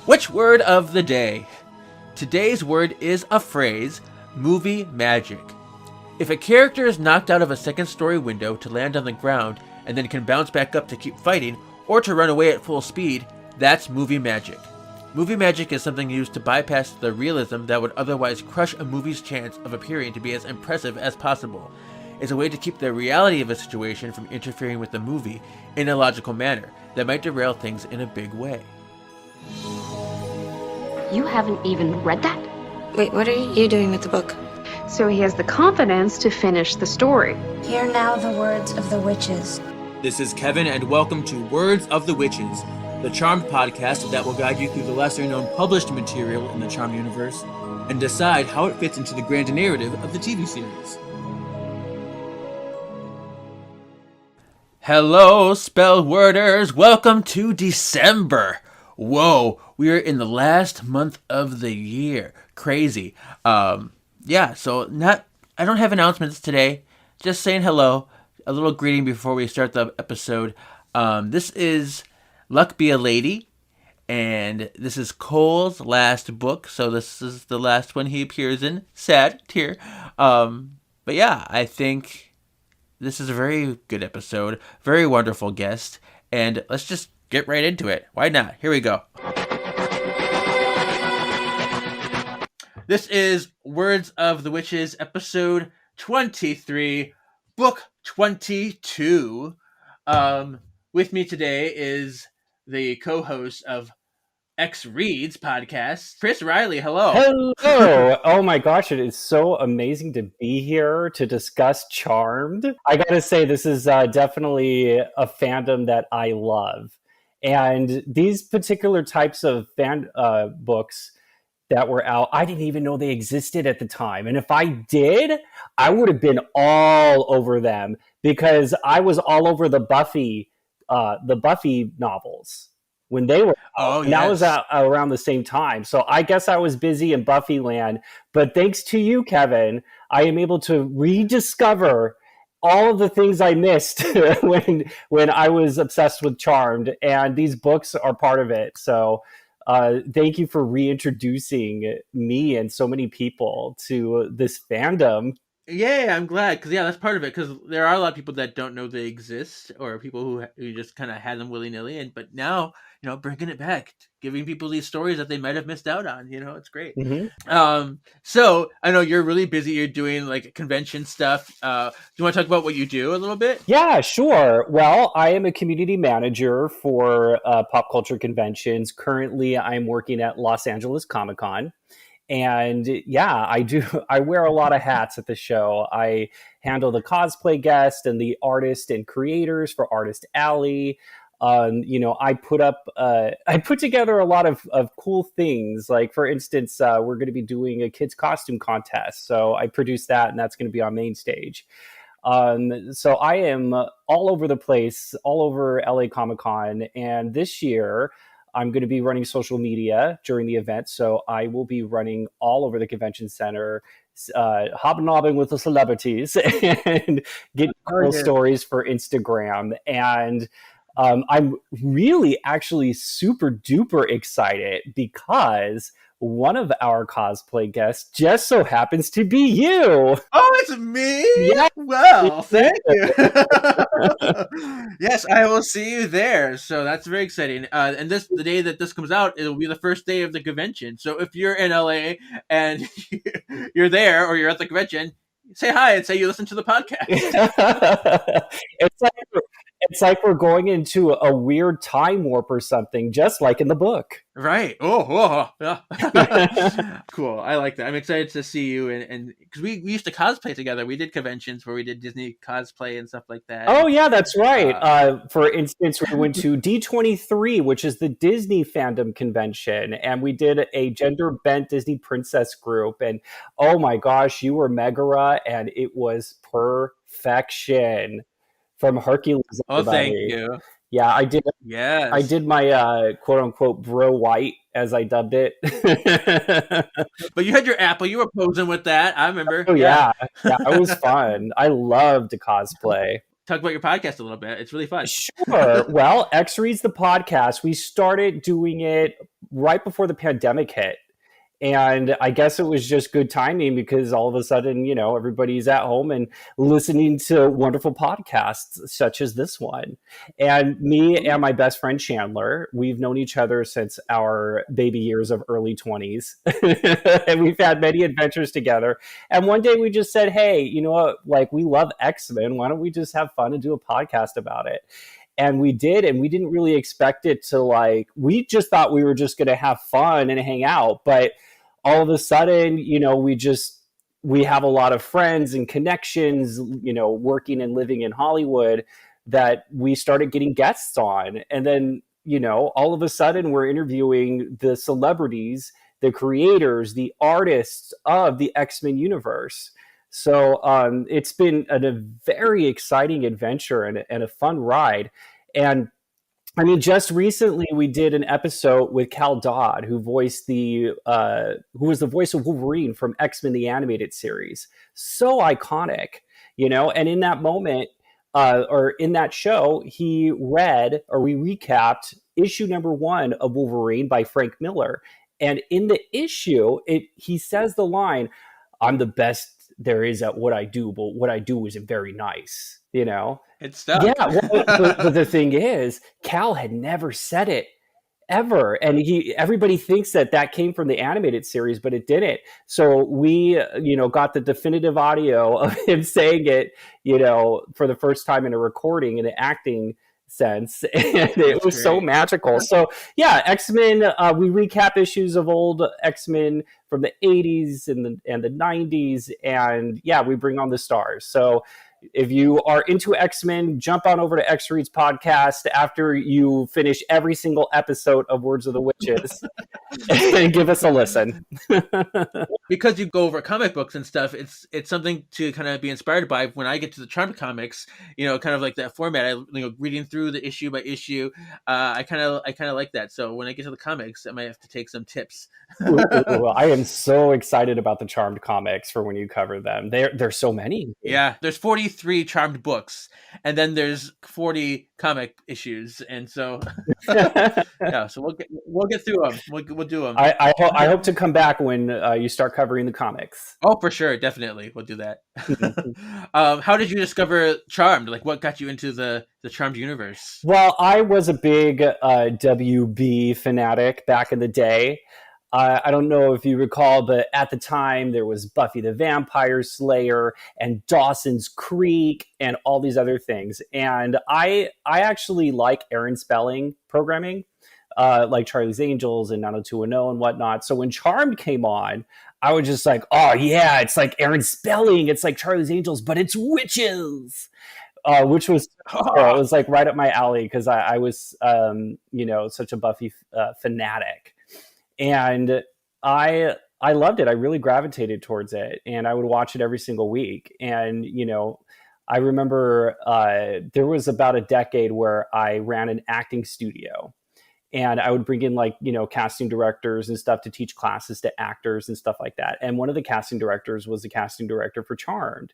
Which word of the day? Today's word is a phrase, movie magic. If a character is knocked out of a second-story window to land on the ground and then can bounce back up to keep fighting or to run away at full speed, that's movie magic. Movie magic is something used to bypass the realism that would otherwise crush a movie's chance of appearing to be as impressive as possible. It's a way to keep the reality of a situation from interfering with the movie in a logical manner that might derail things in a big way. You haven't even read that? Wait, what are you doing with the book? So he has the confidence to finish the story. Hear now the words of the witches. This is Kevin, and welcome to Words of the Witches, the Charmed podcast that will guide you through the lesser-known published material in the Charmed universe and decide how it fits into the grand narrative of the TV series. Hello, spell worders! Welcome to December! Whoa, we are in the last month of the year. Crazy. I don't have announcements today. Just saying hello. A little greeting before we start the episode. This is Luck Be a Lady, and this is Cole's last book, so this is the last one he appears in. Sad tear. But yeah, I think this is a very good episode, very wonderful guest, and let's just get right into it. Why not? Here we go. This is Words of the Witches, episode 23, book 22. With me today is the co-host of X Reads podcast, Chris Riley. Hello. Hello. Oh my gosh, it is so amazing to be here to discuss Charmed. I gotta say, this is definitely a fandom that I love. And these particular types of fan books that were out, I didn't even know they existed at the time. And if I did, I would have been all over them because I was all over the Buffy novels when they were out. Oh, and that was around the same time. So I guess I was busy in Buffy land. But thanks to you, Kevin, I am able to rediscover all of the things I missed when I was obsessed with Charmed. And these books are part of it. So thank you for reintroducing me and so many people to this fandom. Yeah, I'm glad, because that's part of it, because there are a lot of people that don't know they exist, or people who just kind of had them willy-nilly, but now, bringing it back, giving people these stories that they might have missed out on, it's great. Mm-hmm. So, I know you're really busy, you're doing, convention stuff. Do you want to talk about what you do a little bit? Yeah, sure. Well, I am a community manager for pop culture conventions. Currently, I'm working at Los Angeles Comic-Con. And yeah, I wear a lot of hats at the show. I handle the cosplay guest and the artist and creators for Artist Alley. I put together a lot of cool things. Like, for instance, we're going to be doing a kids costume contest. So I produced that, and that's going to be on main stage. So I am all over the place, all over LA Comic-Con. And this year, I'm going to be running social media during the event, so I will be running all over the convention center, hobnobbing with the celebrities and getting cool stories for Instagram. And I'm really actually super duper excited because one of our cosplay guests just so happens to be you. Oh, it's me? Yeah. Well, thank you. Yes, I will see you there. So that's very exciting. And the day that this comes out, it'll be the first day of the convention. So if you're in LA and you're there or you're at the convention, say hi and say you listen to the podcast. It's like we're going into a weird time warp or something, just like in the book. Right. Oh, yeah. Cool. I like that. I'm excited to see you. And because we used to cosplay together. We did conventions where we did Disney cosplay and stuff like that. Oh, yeah, that's right. For instance, we went to D23, which is the Disney fandom convention. And we did a gender-bent Disney princess group. And oh my gosh, you were Megara, and it was perfection. From Hercules. Oh, thank you. Yeah, I did. Yes. I did my quote unquote bro white, as I dubbed it. But you had your apple. You were posing with that. I remember. Oh yeah, it was fun. I love to cosplay. talk about your podcast a little bit. It's really fun. Sure. Well, X Reads the podcast. We started doing it right before the pandemic hit. And I guess it was just good timing because all of a sudden, everybody's at home and listening to wonderful podcasts such as this one. And me and my best friend Chandler, we've known each other since our baby years of early 20s. And we've had many adventures together. And one day we just said, hey, you know what? Like, we love X-Men. Why don't we just have fun and do a podcast about it? And we did, and we didn't really expect it to we just thought we were just going to have fun and hang out. But all of a sudden, we have a lot of friends and connections, working and living in Hollywood that we started getting guests on. And then, all of a sudden we're interviewing the celebrities, the creators, the artists of the X-Men universe. So it's been a very exciting adventure and a fun ride. And I mean, just recently we did an episode with Cal Dodd, who was the voice of Wolverine from X-Men the Animated Series. So iconic, and in that moment, or in that show, we recapped issue number 1 of Wolverine by Frank Miller. And in the issue, he says the line, "I'm the best there is at what I do, but what I do isn't very nice," It's stuff. Yeah, but the thing is, Cal had never said it ever, and everybody thinks that came from the animated series, but it didn't. So we, got the definitive audio of him saying it, for the first time in a recording in an acting sense, and it was so magical. So yeah, X-Men, we recap issues of old X-Men from the 80s and the 90s, and yeah, we bring on the stars. So if you are into X-Men, jump on over to X Reads Podcast after you finish every single episode of Words of the Witches and give us a listen. Because you go over comic books and stuff, it's something to kind of be inspired by. When I get to the Charmed comics, kind of like that format, reading through the issue by issue, I kind of like that. So when I get to the comics, I might have to take some tips. Well, I am so excited about the Charmed comics for when you cover them. There's so many. Yeah, there's 43 Charmed books, and then there's 40 comic issues, and so yeah, so we'll get through them. We'll do them. I hope to come back when you start covering the comics. Oh, for sure, definitely, we'll do that. How did you discover Charmed? Like, what got you into the Charmed universe? Well, I was a big WB fanatic back in the day. I don't know if you recall, but at the time there was Buffy the Vampire Slayer and Dawson's Creek and all these other things. And I actually like Aaron Spelling programming, like Charlie's Angels and 90210 and whatnot. So when Charmed came on, I was just like, oh yeah, it's like Aaron Spelling. It's like Charlie's Angels, but it's witches. Which was it was like right up my alley because I was such a Buffy fanatic. And I loved it. I really gravitated towards it, and I would watch it every single week. And, I remember there was about a decade where I ran an acting studio, and I would bring in casting directors and stuff to teach classes to actors and stuff like that. And one of the casting directors was the casting director for Charmed.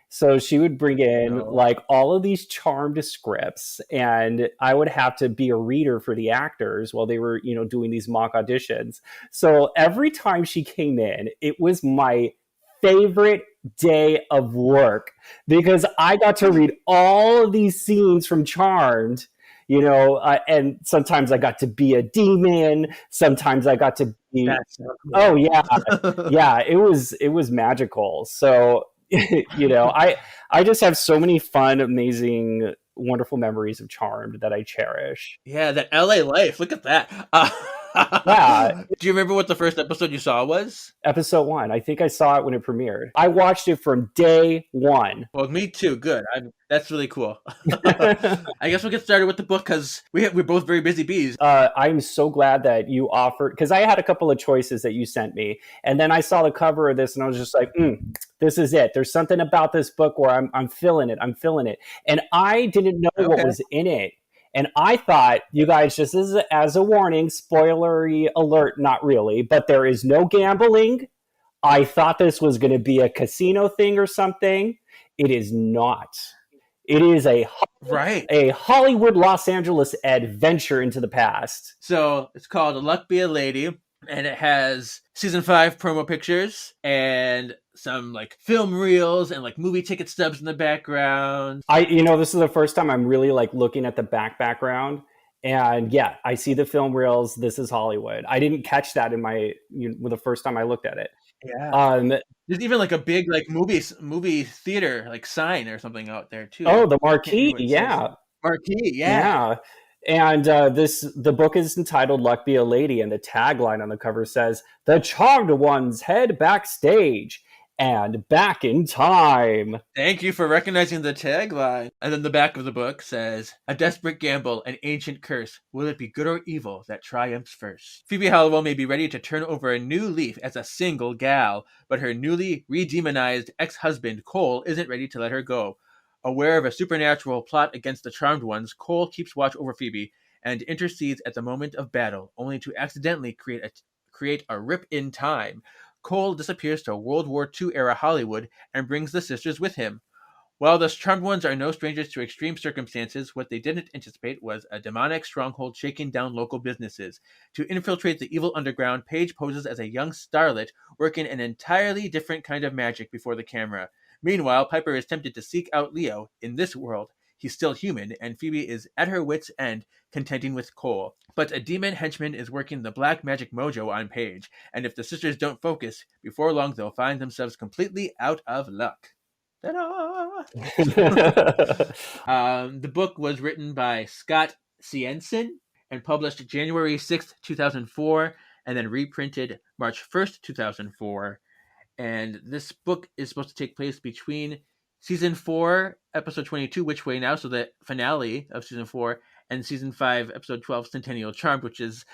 So she would bring in all of these Charmed scripts, and I would have to be a reader for the actors while they were, doing these mock auditions. So every time she came in, it was my favorite day of work because I got to read all of these scenes from Charmed, and sometimes I got to be a demon. Sometimes I got to be, oh yeah. Yeah, it was magical. So, I just have so many fun, amazing, wonderful memories of Charmed that I cherish. Yeah, that LA life. Look at that. Yeah. Do you remember what the first episode you saw was? Episode 1. I think I saw it when it premiered. I watched it from day 1. Well, me too. Good. That's really cool. I guess we'll get started with the book because we're both very busy bees. I'm so glad that you offered, because I had a couple of choices that you sent me, and then I saw the cover of this and I was just like, this is it. There's something about this book where I'm feeling it. I'm feeling it. And I didn't know what was in it. And I thought, you guys, just as a warning, spoilery alert, not really, but there is no gambling. I thought this was going to be a casino thing or something. It is not. It is Right. a Hollywood Los Angeles adventure into the past. So it's called Luck Be a Lady, and it has season 5 promo pictures and some like film reels and like movie ticket stubs in the background. This is the first time I'm really like looking at the background. And yeah, I see the film reels. This is Hollywood. I didn't catch that in the first time I looked at it. Yeah. There's even like a big like movie theater like sign or something out there too. Oh, the marquee. Yeah. Marquee. Yeah. And the book is entitled Luck Be a Lady, and the tagline on the cover says, "The charmed ones head backstage and back in time." Thank you for recognizing the tagline. And then the back of the book says, "A desperate gamble, an ancient curse. Will it be good or evil that triumphs first?" Phoebe Halliwell may be ready to turn over a new leaf as a single gal, but her newly redemonized ex-husband, Cole, isn't ready to let her go. Aware of a supernatural plot against the charmed ones, Cole keeps watch over Phoebe and intercedes at the moment of battle, only to accidentally create a rip in time. Cole disappears to World War II-era Hollywood and brings the sisters with him. While the charmed ones are no strangers to extreme circumstances, what they didn't anticipate was a demonic stronghold shaking down local businesses. To infiltrate the evil underground, Paige poses as a young starlet working an entirely different kind of magic before the camera. Meanwhile, Piper is tempted to seek out Leo. In this world, he's still human, and Phoebe is at her wit's end, contending with Cole. But a demon henchman is working the black magic mojo on Paige, and if the sisters don't focus, before long they'll find themselves completely out of luck. Ta-da! The book was written by Scott Cienson and published January 6th, 2004, and then reprinted March 1st, 2004. And this book is supposed to take place between season 4, episode 22, Which Way Now, so the finale of season 4, and season 5, episode 12, Centennial Charmed,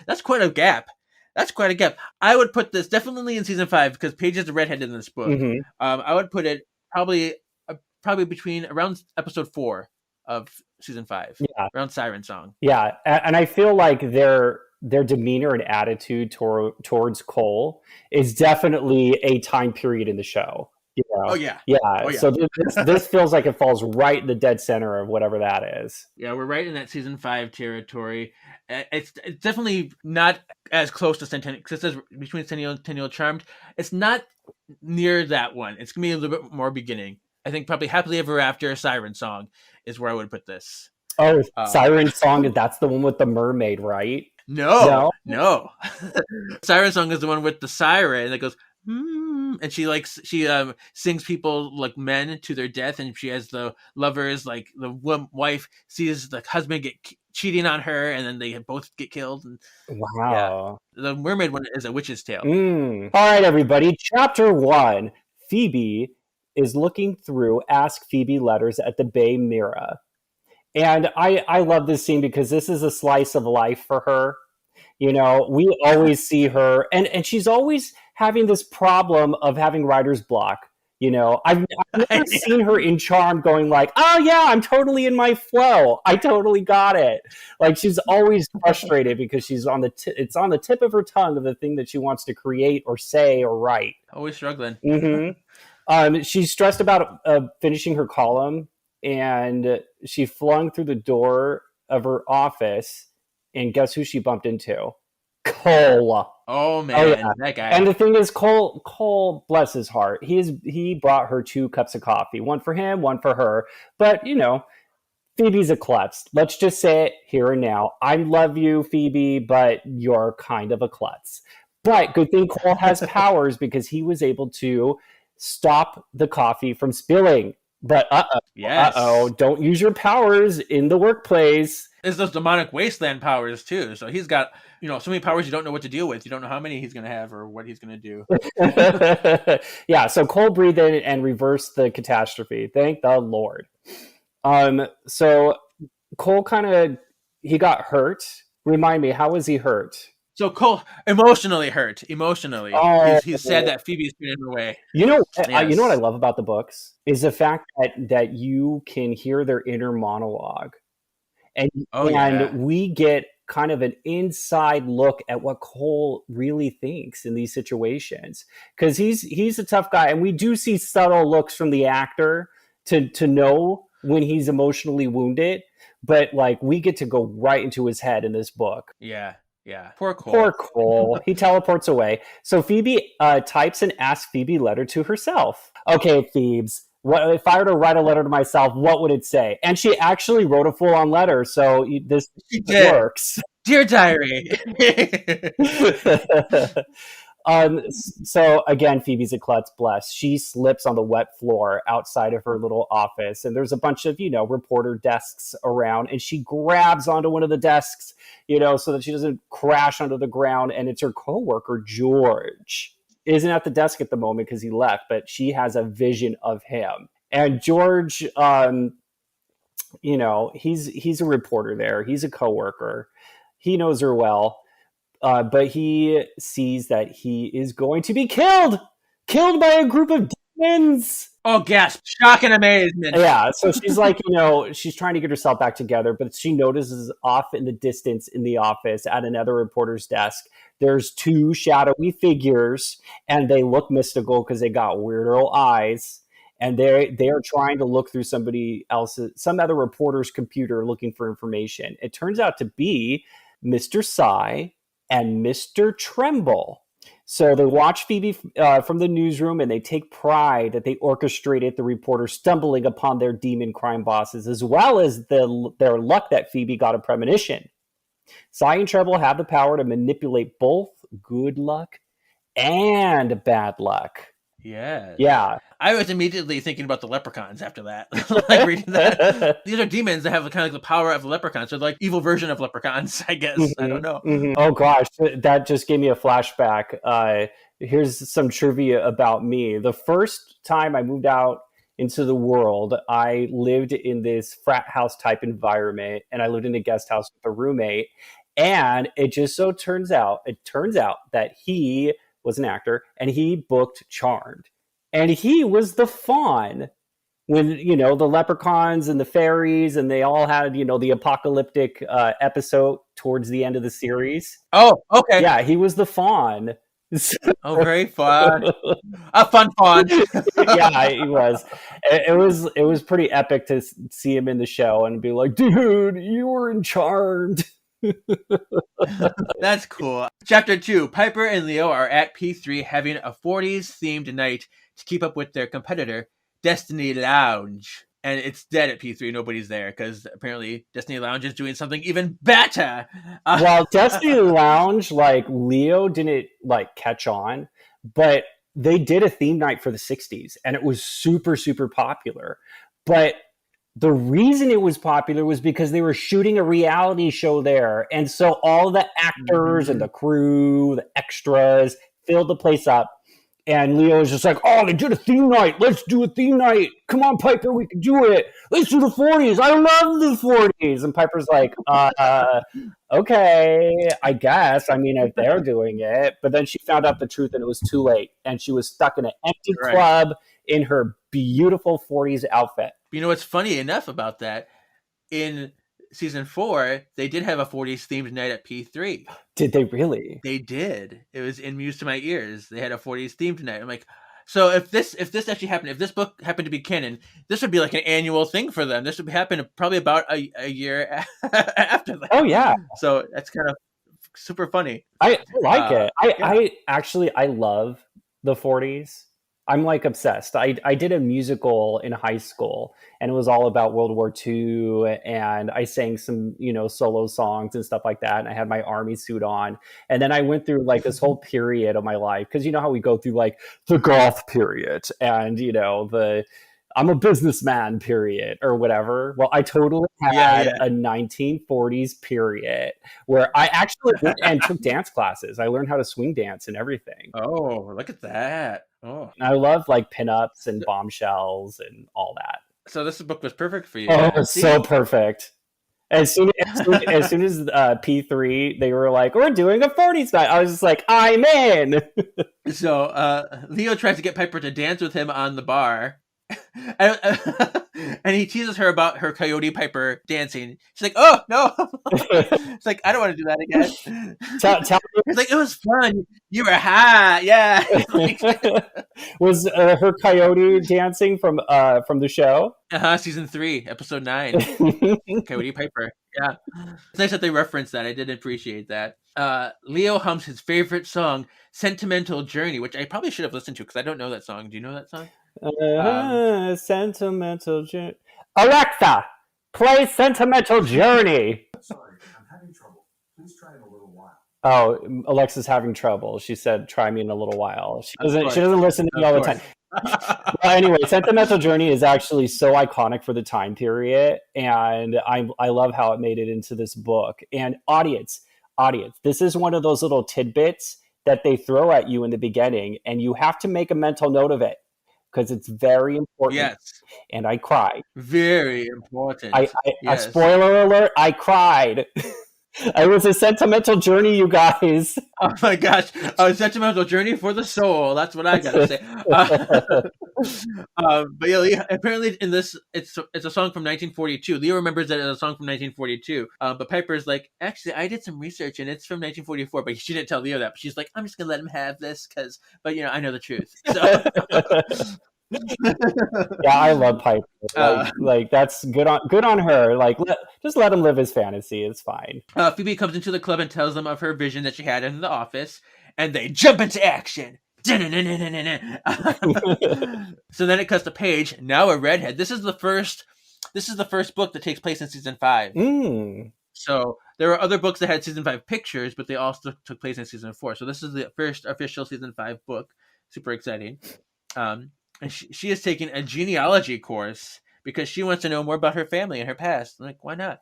that's quite a gap. That's quite a gap. I would put this definitely in season 5 because Paige is the redhead in this book. Mm-hmm. I would put it probably between around episode 4 of season 5, around Siren Song. Yeah, and I feel like their demeanor and attitude towards Cole is definitely a time period in the show. Oh yeah. So this feels like it falls right in the dead center of whatever that is. Yeah, we're right in that season 5 territory. It's definitely not as close to Centennial, because it says between Centennial Charmed. It's not near that one. It's gonna be a little bit more beginning. I think probably Happily Ever After, Siren Song is where I would put this. Oh, Siren Song, that's the one with the mermaid, right? No. Siren Song is the one with the siren that goes, and she sings people like men to their death, and she has the lovers, like the wife sees the husband get cheating on her, and then they both get killed. And, wow. Yeah. The mermaid one is A Witch's Tale. All right, everybody. Chapter 1. Phoebe is looking through Ask Phoebe letters at the Bay Mirror. And I love this scene because this is a slice of life for her. You know, we always see her, and she's always having this problem of having writer's block. You know, I've never seen her in Charmed going like, "Oh yeah, I'm totally in my flow. I totally got it." Like she's always frustrated because she's on it's on the tip of her tongue of the thing that she wants to create or say or write. Always struggling. Mm-hmm. She's stressed about finishing her column, and she flung through the door of her office, and guess who she bumped into? Cole. Oh man, that guy. And the thing is, Cole, bless his heart, he brought her 2 cups of coffee, one for him, one for her. But you know, Phoebe's a klutz. Let's just say it here and now. I love you, Phoebe, but you're kind of a klutz. But good thing Cole has powers because he was able to stop the coffee from spilling. But don't use your powers in the workplace. There's those demonic wasteland powers too. So he's got, so many powers you don't know what to deal with. You don't know how many he's going to have or what he's going to do. Yeah, so Cole breathed in and reversed the catastrophe. Thank the Lord. So Cole he got hurt. Remind me, how was he hurt? So Cole emotionally hurt. Oh, he's sad that Phoebe's been in the way. You know what I love about the books is the fact that you can hear their inner monologue, and we get kind of an inside look at what Cole really thinks in these situations, because he's a tough guy, and we do see subtle looks from the actor to know when he's emotionally wounded, but like we get to go right into his head in this book. Yeah. Yeah. Poor Cole. Poor Cole. He teleports away. So Phoebe types an Ask Phoebe letter to herself. Okay, Phoebes, what if I were to write a letter to myself, what would it say? And she actually wrote a full-on letter, so this works. Dear Diary. So again, Phoebe's a klutz, bless. She slips on the wet floor outside of her little office, and there's a bunch of, reporter desks around, and she grabs onto one of the desks, so that she doesn't crash onto the ground, and it's her coworker, George. Isn't at the desk at the moment because he left, but she has a vision of him. And George, he's a reporter there. He's a coworker. He knows her well. But he sees that he is going to be killed by a group of demons. Oh, gasp. Shock and amazement. Yeah, so she's like, she's trying to get herself back together, but she notices off in the distance in the office at another reporter's desk, there's two shadowy figures, and they look mystical because they got weird little eyes. And they are trying to look through some other reporter's computer looking for information. It turns out to be Mr. Psy and Mr. Tremble. So they watch Phoebe from the newsroom, and they take pride that they orchestrated the reporter stumbling upon their demon crime bosses, as well as their luck that Phoebe got a premonition. Psy and Tremble have the power to manipulate both good luck and bad luck. Yeah. Yeah. I was immediately thinking about the leprechauns after that. Like reading that. These are demons that have kind of like the power of the leprechauns. They're like evil version of leprechauns, I guess. Mm-hmm. I don't know. Mm-hmm. Oh gosh, that just gave me a flashback. Here's some trivia about me. The first time I moved out into the world, I lived in this frat house type environment, and I lived in a guest house with a roommate. And it just so turns out that he was an actor, and he booked Charmed, and he was the faun when the leprechauns and the fairies, and they all had the apocalyptic episode towards the end of the series. Oh, okay. Yeah, he was the faun. Oh, very fun. A fun faun. Yeah, he was. It was pretty epic to see him in the show and be like, dude, you were in Charmed. That's cool. Chapter 2. Piper and Leo are at P3 having a 40s themed night to keep up with their competitor, Destiny Lounge. And it's dead at P3. Nobody's there because apparently Destiny Lounge is doing something even better. Well, Destiny Lounge, Leo didn't catch on, but they did a theme night for the 60s, and it was super, super popular. But the reason it was popular was because they were shooting a reality show there. And so all the actors and the crew, the extras, filled the place up. And Leo was just like, oh, they did a theme night. Let's do a theme night. Come on, Piper, we can do it. Let's do the 40s. I love the 40s. And Piper's like, okay, I guess. I mean, if they're doing it. But then she found out the truth, and it was too late. And she was stuck in an empty club in her beautiful 40s outfit. You know what's funny enough about that? In season 4, they did have a 40s themed night at P3. Did they really? They did. It was in music to my ears. They had a 40s themed night. I'm like, so if this actually happened, if this book happened to be canon, this would be like an annual thing for them. This would happen probably about a year after that. Oh yeah. So that's kind of super funny. I like it. I love the 40s. I'm obsessed. I did a musical in high school, and it was all about World War II, and I sang some, solo songs and stuff like that. And I had my army suit on. And then I went through this whole period of my life, because you know how we go through the goth period and, the I'm a businessman period or whatever. Well, I totally had a 1940s period where I actually went and took dance classes. I learned how to swing dance and everything. Oh, look at that. Oh, I love pinups and bombshells and all that. So this book was perfect for you. Oh, it was so perfect. As soon as P3, they were like, we're doing a 40s night. I was just like, I'm in. So Leo tries to get Piper to dance with him on the bar. And he teases her about her Coyote Piper dancing. She's like, "Oh no!" It's like, I don't want to do that again. Tell He's like, "It was fun. You were hot, yeah." me, was her coyote dancing from the show? Season 3, episode 9, Coyote Piper. Yeah, it's nice that they referenced that. I did appreciate that. Leo hums his favorite song, "Sentimental Journey," which I probably should have listened to because I don't know that song. Do you know that song? Sentimental Journey. Alexa, play Sentimental Journey. Sorry, I'm having trouble. Please try in a little while. Oh, Alexa's having trouble. She said, "Try me in a little while." She doesn't listen to me all the time. Well, anyway, Sentimental Journey is actually so iconic for the time period, and I love how it made it into this book. And audience, this is one of those little tidbits that they throw at you in the beginning, and you have to make a mental note of it because it's very important. Yes, and I cried. very important. A spoiler alert: I cried. It was a sentimental journey, you guys. Oh my gosh, a sentimental journey for the soul. That's what I gotta say. But yeah, Leo, apparently in this, it's a song from 1942. Leo remembers that it's a song from 1942. But Piper's like, actually, I did some research and it's from 1944. But she didn't tell Leo that. But she's like, I'm just gonna let him have this but I know the truth. So. Yeah, I love Piper. Like that's good on her. Like, just let him live his fantasy. It's fine. Phoebe comes into the club and tells them of her vision that she had in the office, and they jump into action. So then it cuts to Paige, now a redhead. This is the first book that takes place in season 5. So there were other books that had season 5 pictures, but they also took place in season 4. So this is the first official season 5 book. Super exciting. And she is taking a genealogy course because she wants to know more about her family and her past. I'm like, why not?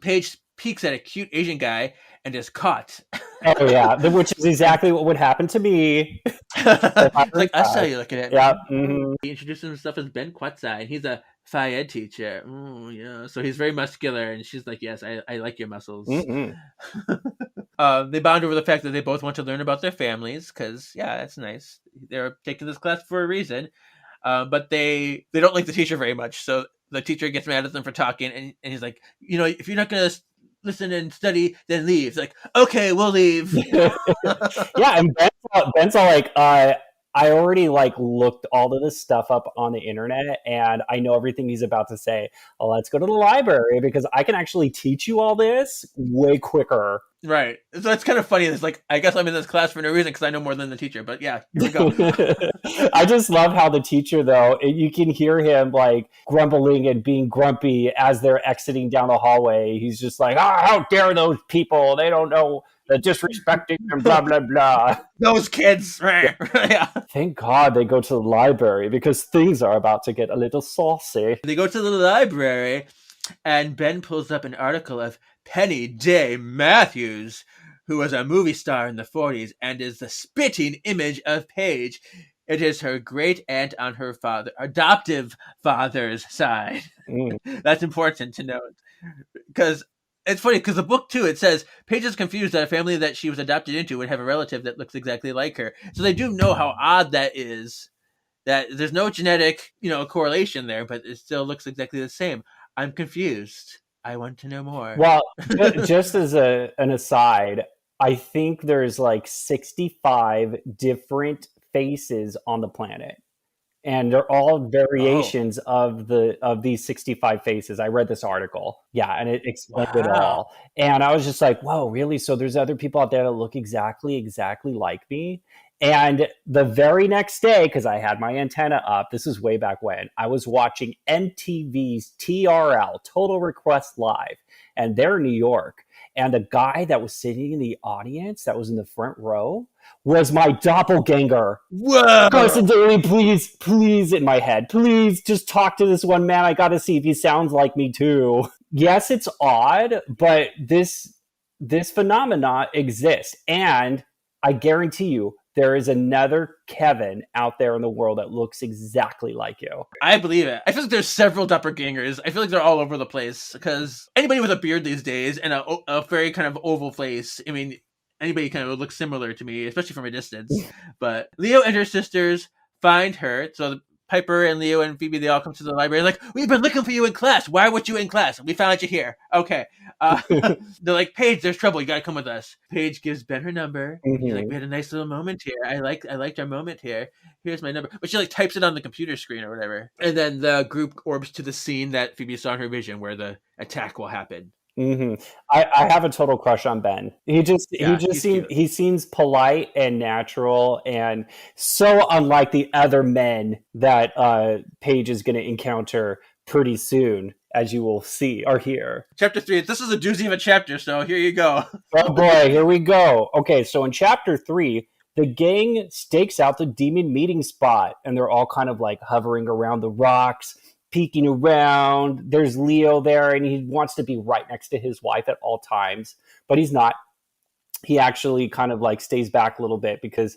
Paige peeks at a cute Asian guy and is caught. Oh yeah, which is exactly what would happen to me. Like, I saw you looking at me. Yeah. Mm-hmm. He introduced himself as Ben Quatsai, and he's a Phi Ed teacher. Yeah. So he's very muscular, and she's like, yes, I like your muscles. Mm-hmm. They bond over the fact that they both want to learn about their families, because, yeah, that's nice. They're taking this class for a reason. But they don't like the teacher very much, so the teacher gets mad at them for talking, and he's like, if you're not going to listen and study, then leave. It's like, okay, we'll leave. Yeah, and Ben's all like, I already looked all of this stuff up on the internet, and I know everything he's about to say. Well, let's go to the library because I can actually teach you all this way quicker. Right. So it's kind of funny. It's like, I guess I'm in this class for no reason because I know more than the teacher. But yeah, here we go. I just love how the teacher, though, you can hear him grumbling and being grumpy as they're exiting down the hallway. He's just like, how dare those people? They don't know. They're disrespecting and blah, blah, blah. Those kids. Yeah. Thank God they go to the library because things are about to get a little saucy. They go to the library and Ben pulls up an article of Penny Day Matthews, who was a movie star in the 40s and is the spitting image of Paige. It is her great aunt on her adoptive father's side. That's important to note. Because it's funny, because the book, too, it says Paige is confused that a family that she was adopted into would have a relative that looks exactly like her. So they do know how odd that is, that there's no genetic, correlation there, but it still looks exactly the same. I'm confused. I want to know more. Well, just as an aside, I think there's 65 different faces on the planet. And they're all variations of these 65 faces. I read this article. Yeah, and it explained it all. And I was just like, whoa, really? So there's other people out there that look exactly like me? And the very next day, because I had my antenna up, this is way back when, I was watching MTV's TRL, Total Request Live, and they're in New York. And the guy that was sitting in the audience, that was in the front row, was my doppelganger. Whoa! Carson Daly, please, in my head, please just talk to this one man. I got to see if he sounds like me too. Yes, it's odd, but this phenomena exists. And I guarantee you, there is another Kevin out there in the world that looks exactly like you. I believe it. I feel like there's several doppelgangers. I feel like they're all over the place because anybody with a beard these days and a very kind of oval face, I mean, anybody kind of looks similar to me, especially from a distance. But Leo and her sisters find her. So Piper and Leo and Phoebe, they all come to the library like, we've been looking for you in class. Why weren't you in class? We found you here. Okay. They're like, Paige, there's trouble. You got to come with us. Paige gives Ben her number. He's like, we had a nice little moment here. I liked our moment here. Here's my number. But she like types it on the computer screen or whatever. And then the group orbs to the scene that Phoebe saw in her vision where the attack will happen. I have a total crush on Ben. He seems polite and natural and so unlike the other men that Paige is going to encounter pretty soon, as you will see or hear. Chapter 3. This is a doozy of a chapter, so here you go. Oh boy, here we go. Okay, so in chapter 3, the gang stakes out the demon meeting spot, and they're all kind of like hovering around the rocks, peeking around. There's Leo there, and he wants to be right next to his wife at all times, but he's not. He actually kind of like stays back a little bit because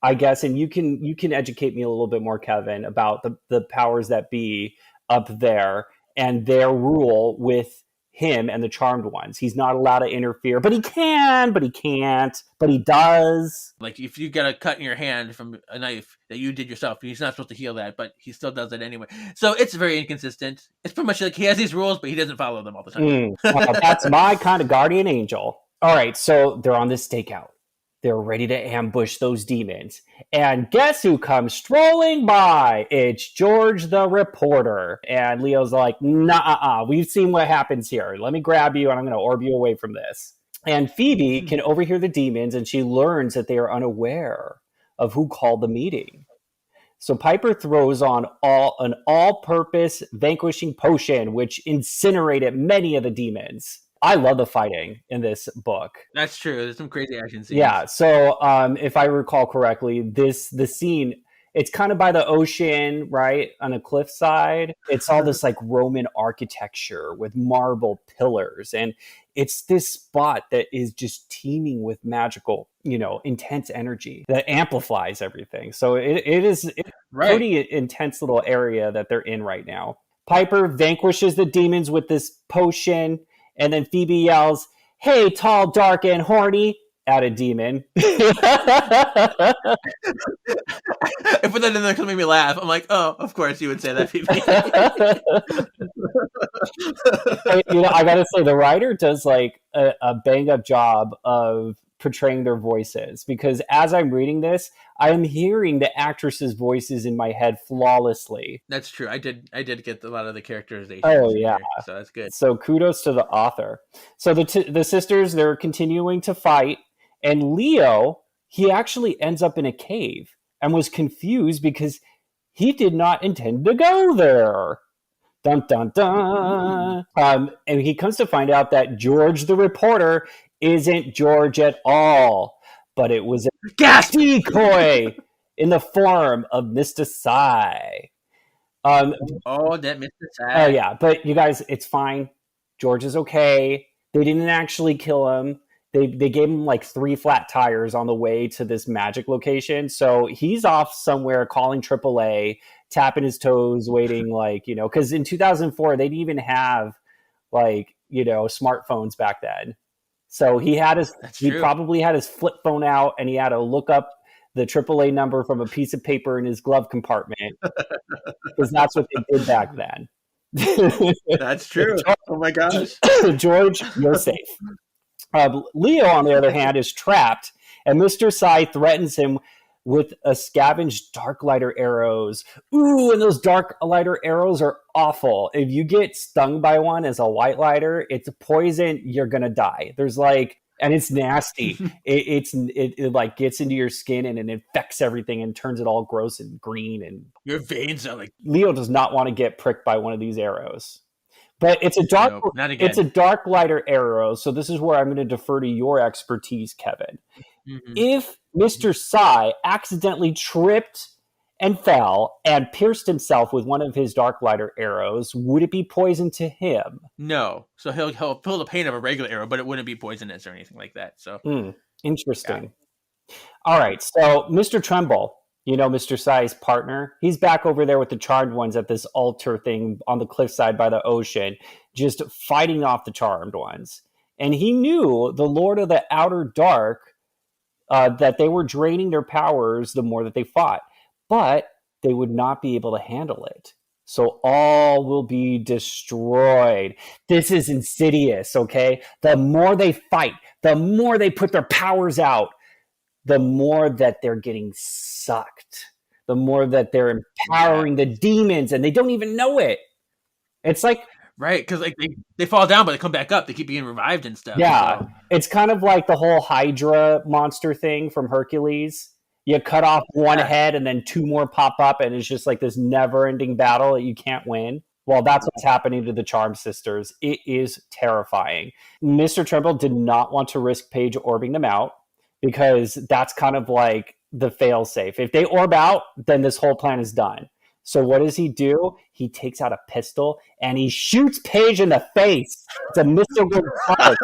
I guess, and you can educate me a little bit more, Kevin, about the powers that be up there and their rule with him and the Charmed Ones. He's not allowed to interfere, but he can, but he can't, but he does. Like if you get a cut in your hand from a knife that you did yourself, he's not supposed to heal that, but he still does it anyway. So it's very inconsistent. It's pretty much like he has these rules, but he doesn't follow them all the time. That's my kind of guardian angel. All right, so they're on this stakeout. They're ready to ambush those demons. And guess who comes strolling by? It's George the reporter. And Leo's like, nah, we've seen what happens here. Let me grab you and I'm going to orb you away from this. And Phoebe can overhear the demons and she learns that they are unaware of who called the meeting. So Piper throws on an all-purpose vanquishing potion, which incinerated many of the demons. I love the fighting in this book. That's true. There's some crazy action scenes. Yeah. So if I recall correctly, the scene, it's kind of by the ocean, right? On a cliffside. It's all this like Roman architecture with marble pillars. And it's this spot that is just teeming with magical, intense energy that amplifies everything. So it's a pretty intense little area that they're in right now. Piper vanquishes the demons with this potion. And then Phoebe yells, "Hey, tall, dark, and horny," at a demon. I put that in there because it made me laugh. I'm like, oh, of course you would say that, Phoebe. I gotta say, the writer does like a bang up job of portraying their voices, because as I'm reading this, I am hearing the actresses' voices in my head flawlessly. That's true. I did get a lot of the characterization. Oh yeah, so that's good. So kudos to the author. So the sisters, they're continuing to fight, and Leo, he actually ends up in a cave and was confused because he did not intend to go there. Dun dun dun. And he comes to find out that George the reporter isn't George at all, but it was a decoy in the form of Mr. Psy. That Mr. Psy. Oh yeah, but you guys, it's fine. George is okay. They didn't actually kill him. They gave him like 3 flat tires on the way to this magic location. So he's off somewhere calling AAA, tapping his toes, waiting because in 2004, they didn't even have smartphones back then. So he probably had his flip phone out and he had to look up the AAA number from a piece of paper in his glove compartment because that's what they did back then. That's true. Oh my gosh. George, you're safe. Leo, on the other hand, is trapped, and Mr. Psy threatens him with a scavenged dark lighter arrows. Ooh, and those dark lighter arrows are awful. If you get stung by one as a white lighter, it's poison, you're gonna die. And it's nasty. It like gets into your skin and it infects everything and turns it all gross and green. And your veins are like. Leo does not want to get pricked by one of these arrows. But it's a dark, not again. It's a dark lighter arrow. So this is where I'm going to defer to your expertise, Kevin. Mm-hmm. If Mr. Psy accidentally tripped and fell and pierced himself with one of his dark lighter arrows, would it be poison to him? No. So he'll feel the pain of a regular arrow, but it wouldn't be poisonous or anything like that. So interesting. Yeah. All right. So Mr. Tremble, Mr. Psy's partner, he's back over there with the Charmed Ones at this altar thing on the cliffside by the ocean, just fighting off the Charmed Ones. And he knew the Lord of the Outer Dark, that they were draining their powers the more that they fought. But they would not be able to handle it. So all will be destroyed. This is insidious, okay? The more they fight, the more they put their powers out, the more that they're getting sucked, the more that they're empowering the demons, and they don't even know it. It's like, right, because like they fall down, but they come back up. They keep being revived and stuff. yeah, so. it's kind of like the whole Hydra monster thing from Hercules. You cut off one head and then two more pop up, and it's just like this never-ending battle that you can't win. Well, that's what's happening to the Charmed sisters. It is terrifying. Mr. Tremble did not want to risk Paige orbing them out because that's kind of like the fail-safe. If they orb out, then this whole plan is done. So what does he do? He takes out a pistol and he shoots Paige in the face. It's a Mr. Good shot.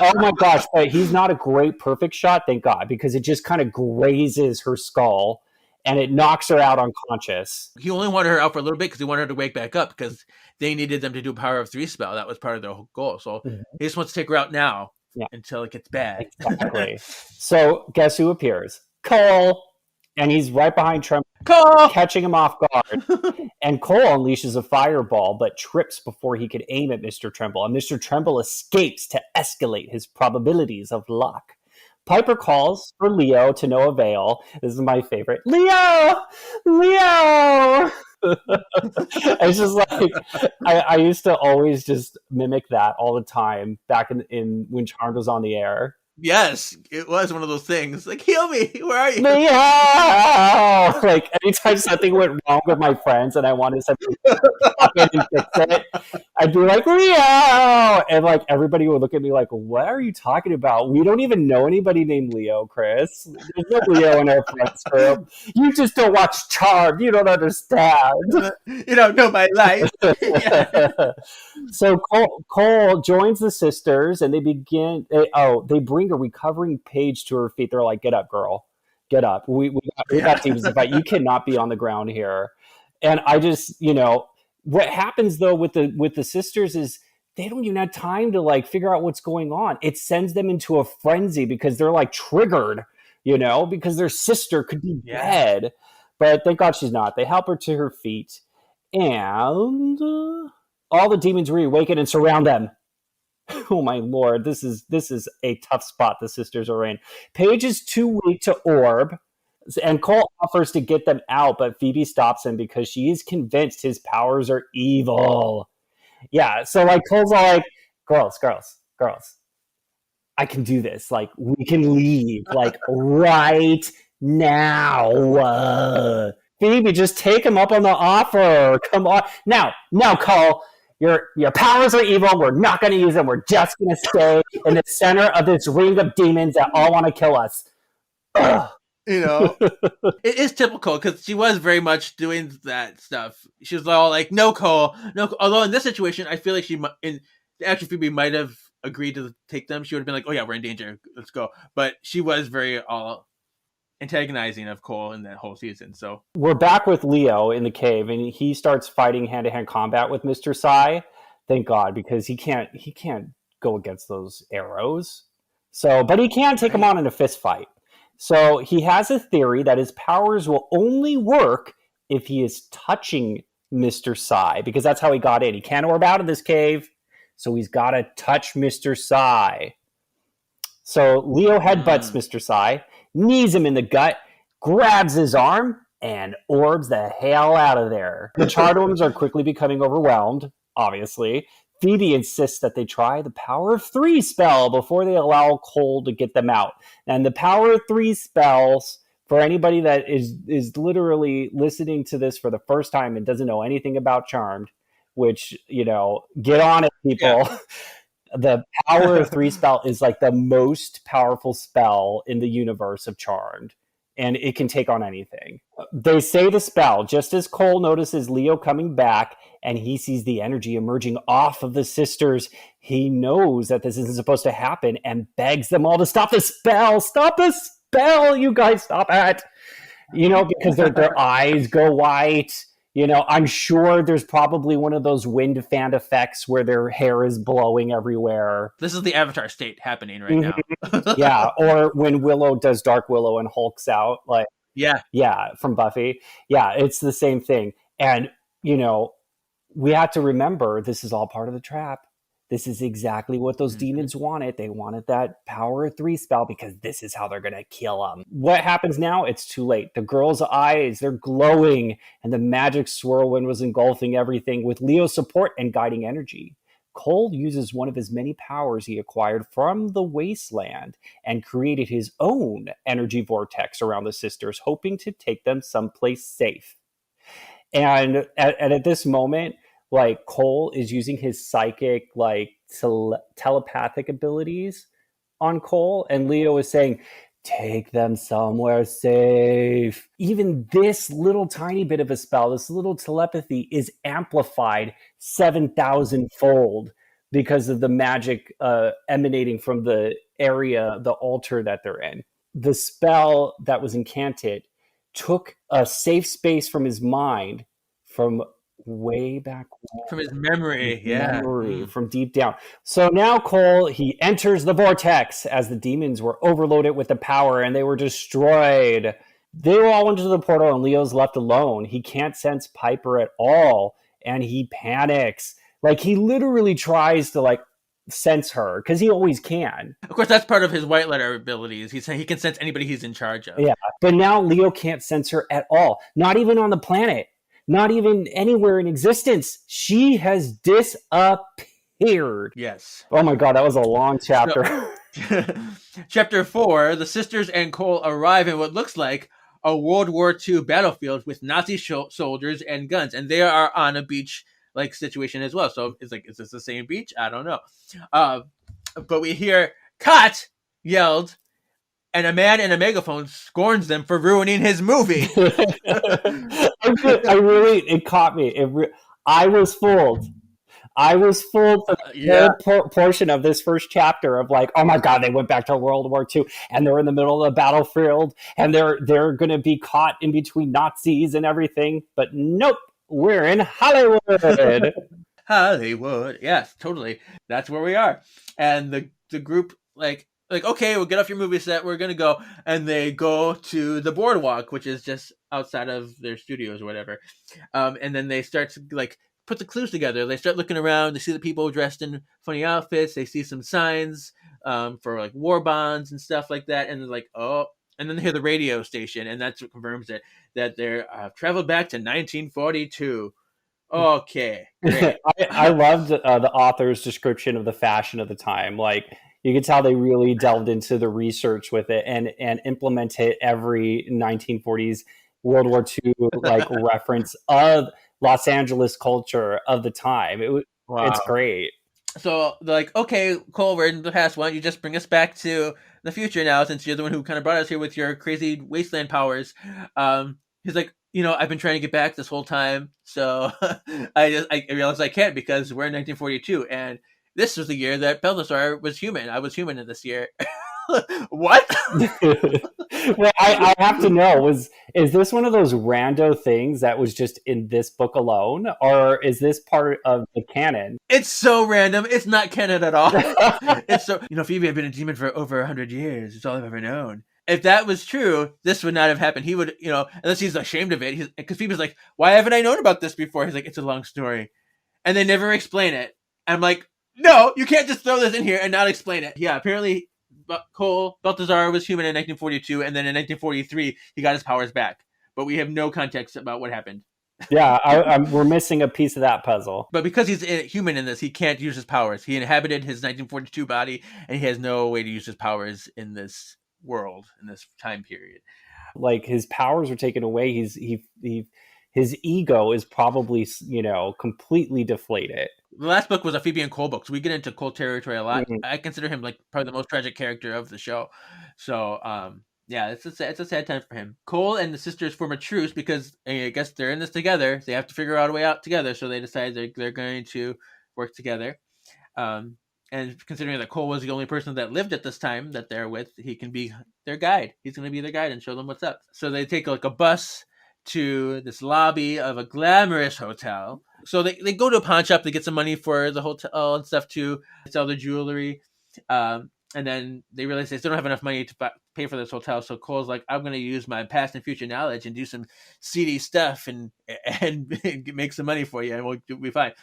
Oh my gosh, but he's not a great perfect shot, thank God, because it just kind of grazes her skull and it knocks her out unconscious. He only wanted her out for a little bit because he wanted her to wake back up because they needed them to do a power of 3 spell. That was part of their whole goal. So he just wants to take her out now until it gets bad. Exactly. So guess who appears? Cole. And he's right behind Tremble, Cole! Catching him off guard. And Cole unleashes a fireball, but trips before he could aim at Mr. Tremble. And Mr. Tremble escapes to escalate his probabilities of luck. Piper calls for Leo to no avail. This is my favorite. Leo! Leo! It's just like, I used to always just mimic that all the time back in when Charmed was on the air. Yes, it was one of those things. Like, heal me! Where are you? Leo! Like, anytime something went wrong with my friends and I wanted something to pop in and fix it, I'd be like, Leo! And, like, everybody would look at me like, what are you talking about? We don't even know anybody named Leo, Chris. There's no Leo in our friends group. You just don't watch Charmed. You don't understand. You don't know my life. So Cole joins the sisters and they bring a recovering Paige to her feet. They're like, get up, girl. Get up. We got teams to fight. You cannot be on the ground here. And I just, what happens though with the sisters is they don't even have time to like figure out what's going on. It sends them into a frenzy because they're like triggered, because their sister could be dead. But thank God she's not. They help her to her feet. And all the demons reawaken and surround them. Oh my lord, this is a tough spot the sisters are in. Paige is too weak to orb, and Cole offers to get them out, but Phoebe stops him because she is convinced his powers are evil. Yeah, so like Cole's all like, girls, I can do this. Like, we can leave, like, right now. Phoebe, just take him up on the offer. Come on. Now, Cole, your powers are evil. We're not going to use them. We're just going to stay in the center of this ring of demons that all want to kill us. Ugh. It is typical because she was very much doing that stuff. She was all like, no, Cole. Although in this situation, I feel like actually Phoebe might have agreed to take them. She would have been like, oh yeah, we're in danger. Let's go. But she was very antagonizing of Cole in that whole season. So we're back with Leo in the cave, and he starts fighting hand-to-hand combat with Mr. Psy. Thank God, because he can't go against those arrows. So, but he can take him on in a fist fight. So he has a theory that his powers will only work if he is touching Mr. Psy, because that's how he got in. He can't orb out of this cave, so he's got to touch Mr. Psy. So Leo headbutts Mr. Psy, knees him in the gut, grabs his arm, and orbs the hell out of there. The Chardoms are quickly becoming overwhelmed, obviously. Phoebe insists that they try the Power of 3 spell before they allow Cole to get them out. And the Power of 3 spells, for anybody that is literally listening to this for the first time and doesn't know anything about Charmed, which, get on it, people. Yeah. The Power of 3 spell is like the most powerful spell in the universe of Charmed, and it can take on anything. They say the spell just as Cole notices Leo coming back and he sees the energy emerging off of the sisters. He knows that this isn't supposed to happen and begs them all to stop the spell. Stop the spell, you guys, stop it. Because their eyes go white. I'm sure there's probably one of those wind fan effects where their hair is blowing everywhere. This is the Avatar state happening right now. Yeah, or when Willow does Dark Willow and hulks out. Like, Yeah. Yeah, from Buffy. Yeah, it's the same thing. And, we have to remember this is all part of the trap. This is exactly what those demons wanted. They wanted that power of 3 spell because this is how they're going to kill them. What happens now? It's too late. The girl's eyes, they're glowing, and the magic swirlwind was engulfing everything with Leo's support and guiding energy. Cole uses one of his many powers he acquired from the wasteland and created his own energy vortex around the sisters, hoping to take them someplace safe. And at this moment, like, Cole is using his psychic, like, telepathic abilities on Cole, and Leo is saying, take them somewhere safe. Even this little tiny bit of a spell, this little telepathy, is amplified 7,000 fold because of the magic emanating from the area, the altar that they're in. The spell that was incanted took a safe space from his mind from way back when. From his memory. From deep down. So now Cole, he enters the vortex as the demons were overloaded with the power and they were destroyed. They all went into the portal and Leo's left alone. He can't sense Piper at all and he panics. Like, he literally tries to, like, sense her because he always can. Of course, that's part of his white letter abilities. He can sense anybody he's in charge of. Yeah, but now Leo can't sense her at all. Not even on the planet. Not even anywhere in existence. She has disappeared. Yes. Oh my God, that was a long chapter. So, Chapter 4, the sisters and Cole arrive in what looks like a World War II battlefield with Nazi soldiers and guns, and they are on a beach like situation as well. So it's like, is this the same beach? I don't know. But we hear "cut" yelled, and a man in a megaphone scorns them for ruining his movie. It caught me. I was fooled. I was fooled for the portion of this first chapter of, like, oh my God, they went back to World War II and they're in the middle of the battlefield and they're going to be caught in between Nazis and everything. But nope, we're in Hollywood. Hollywood. Yes, totally. That's where we are. And the group, like, okay, we'll get off your movie set. We're going to go. And they go to the boardwalk, which is just outside of their studios or whatever. And then they start to, like, put the clues together. They start looking around. They see the people dressed in funny outfits. They see some signs for, like, war bonds and stuff like that. And they're like, oh. And then they hear the radio station. And that's what confirms it, that they're traveled back to 1942. Okay, great. I loved the author's description of the fashion of the time. Like, you could tell they really delved into the research with it and implemented every 1940s World War II like reference of Los Angeles culture of the time. It's great. So they're like, okay, Cole, we're in the past. Why don't you just bring us back to the future now, since you're the one who kind of brought us here with your crazy wasteland powers? He's like, I've been trying to get back this whole time, so I realized I can't because we're in 1942, and this was the year that Balthazar was human. I was human in this year. What? Well, I have to know, is this one of those rando things that was just in this book alone, or is this part of the canon? It's so random. It's not canon at all. It's so, Phoebe had been a demon for over 100 years. It's all I've ever known. If that was true, this would not have happened. He would, unless he's ashamed of it. Because Phoebe's like, why haven't I known about this before? He's like, it's a long story. And they never explain it. I'm like, no, you can't just throw this in here and not explain it. Yeah, apparently Balthazar was human in 1942, and then in 1943, he got his powers back. But we have no context about what happened. Yeah, we're missing a piece of that puzzle. But because he's human in this, he can't use his powers. He inhabited his 1942 body, and he has no way to use his powers in this world, in this time period. Like, his powers are taken away. His ego is probably, completely deflated. The last book was a Phoebe and Cole book, so we get into Cole territory a lot. Mm-hmm. I consider him like probably the most tragic character of the show. So, yeah, it's a sad time for him. Cole and the sisters form a truce because I guess they're in this together. They have to figure out a way out together, so they decide they're going to work together. And considering that Cole was the only person that lived at this time that they're with, he can be their guide. He's going to be their guide and show them what's up. So they take like a bus to this lobby of a glamorous hotel. So they go to a pawn shop to get some money for the hotel and stuff to sell their jewelry. And And then they realize they still don't have enough money to pay for this hotel. So Cole's like, I'm going to use my past and future knowledge and do some seedy stuff and make some money for you, and we'll be fine.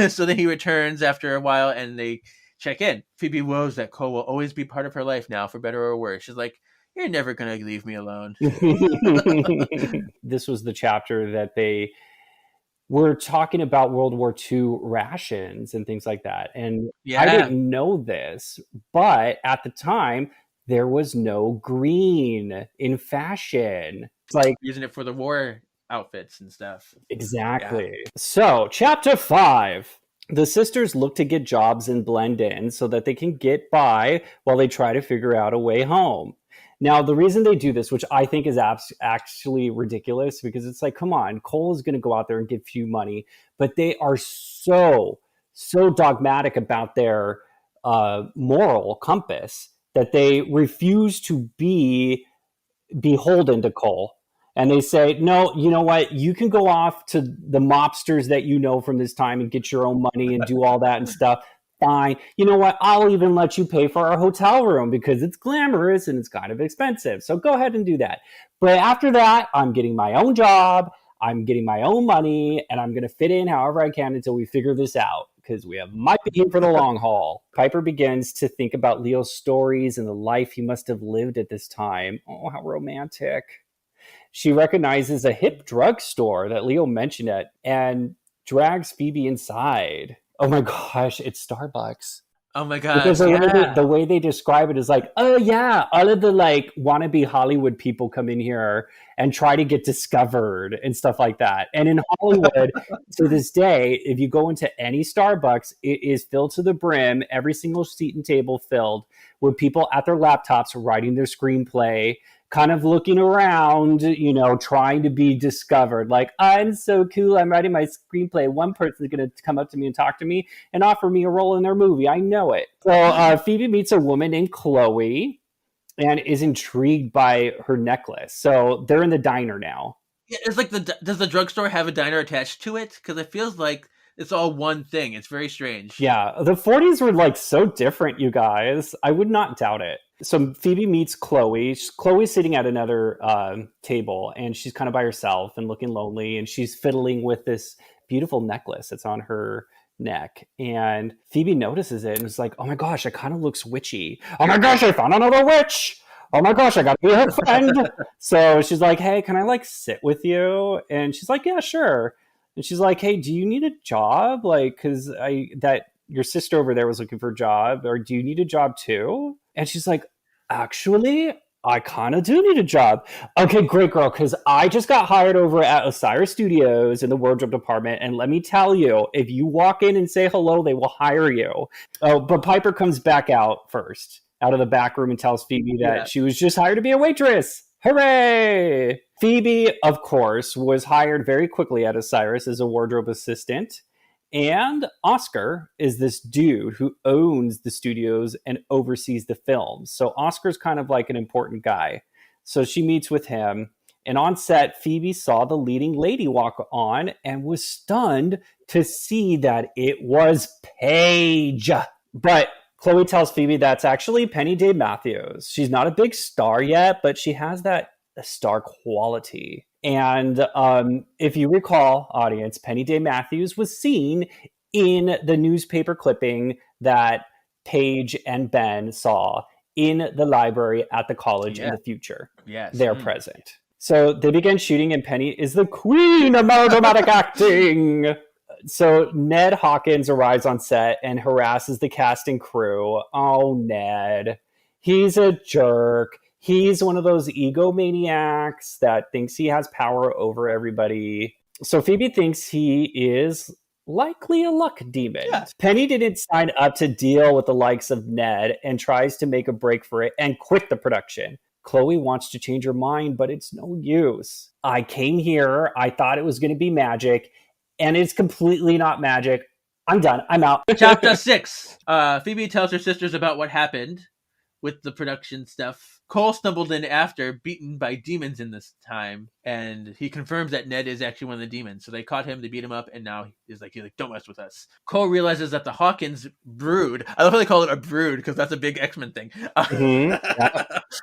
So then he returns after a while, and they check in. Phoebe woes that Cole will always be part of her life now, for better or worse. She's like, you're never going to leave me alone. This was the chapter that they were talking about World War II rations and things like that. And I didn't know this, but at the time, there was no green in fashion. It's like using it for the war outfits and stuff. Exactly. Yeah. So, chapter 5. The sisters look to get jobs and blend in so that they can get by while they try to figure out a way home. Now, the reason they do this, which I think is actually ridiculous, because it's like, come on, Cole is going to go out there and give you money, but they are so dogmatic about their moral compass that they refuse to be beholden to Cole. And they say, no, you know what? You can go off to the mobsters that you know from this time and get your own money and do all that and stuff. Fine. You know what? I'll even let you pay for our hotel room because it's glamorous and it's kind of expensive. So go ahead and do that. But after that, I'm getting my own job. I'm getting my own money, and I'm going to fit in however I can until we figure this out, because we might be here for the long haul. Piper begins to think about Leo's stories and the life he must have lived at this time. Oh, how romantic. She recognizes a hip drugstore that Leo mentioned it and drags Phoebe inside. Oh my gosh, it's Starbucks. Oh my gosh. Because the way they describe it is like, oh yeah, all of the like wannabe Hollywood people come in here and try to get discovered and stuff like that. And in Hollywood, to this day, if you go into any Starbucks, it is filled to the brim, every single seat and table filled with people at their laptops writing their screenplay, kind of looking around, you know, trying to be discovered. Like, I'm so cool, I'm writing my screenplay. One person's going to come up to me and talk to me and offer me a role in their movie. I know it. So Phoebe meets a woman named Chloe and is intrigued by her necklace. So they're in the diner now. Yeah, it's like, does the drugstore have a diner attached to it? Because it feels like it's all one thing. It's very strange. Yeah, the 40s were like so different, you guys. I would not doubt it. So Phoebe meets Chloe. Chloe's sitting at another table, and she's kind of by herself and looking lonely, and she's fiddling with this beautiful necklace that's on her neck. And Phoebe notices it and is like, oh my gosh, it kind of looks witchy. Oh my gosh, I found another witch. Oh my gosh, I gotta be her friend. So she's like, hey, can I like sit with you? And she's like, yeah, sure. And she's like, hey, do you need a job? Like, because that your sister over there was looking for a job, or do you need a job too? And she's like, actually, I kind of do need a job. Okay, great, girl, because I just got hired over at Osiris Studios in the wardrobe department, and let me tell you, if you walk in and say hello, they will hire you. Oh, but Piper comes back out of the back room, and tells Phoebe that she was just hired to be a waitress. Hooray! Phoebe, of course, was hired very quickly at Osiris as a wardrobe assistant. And Oscar is this dude who owns the studios and oversees the films. So Oscar's kind of like an important guy. So she meets with him. And on set, Phoebe saw the leading lady walk on and was stunned to see that it was Paige. But Chloe tells Phoebe that's actually Penny Day Matthews. She's not a big star yet, but she has that star quality. And if you recall, audience, Penny Day Matthews was seen in the newspaper clipping that Paige and Ben saw in the library at the college in the future. Yes. They're present. So they begin shooting, and Penny is the queen of melodramatic acting. So Ned Hawkins arrives on set and harasses the cast and crew. Oh, Ned. He's a jerk. He's one of those egomaniacs that thinks he has power over everybody. So Phoebe thinks he is likely a luck demon. Yeah. Penny didn't sign up to deal with the likes of Ned and tries to make a break for it and quit the production. Chloe wants to change her mind, but it's no use. I came here. I thought it was going to be magic, and it's completely not magic. I'm done. I'm out. Chapter 6. Phoebe tells her sisters about what happened. with the production stuff. Cole stumbled in after, beaten by demons in this time, and he confirms that Ned is actually one of the demons. So they caught him, they beat him up, and now he's like, don't mess with us. Cole realizes that the Hawkins brood, I love how they call it a brood, because that's a big X-Men thing.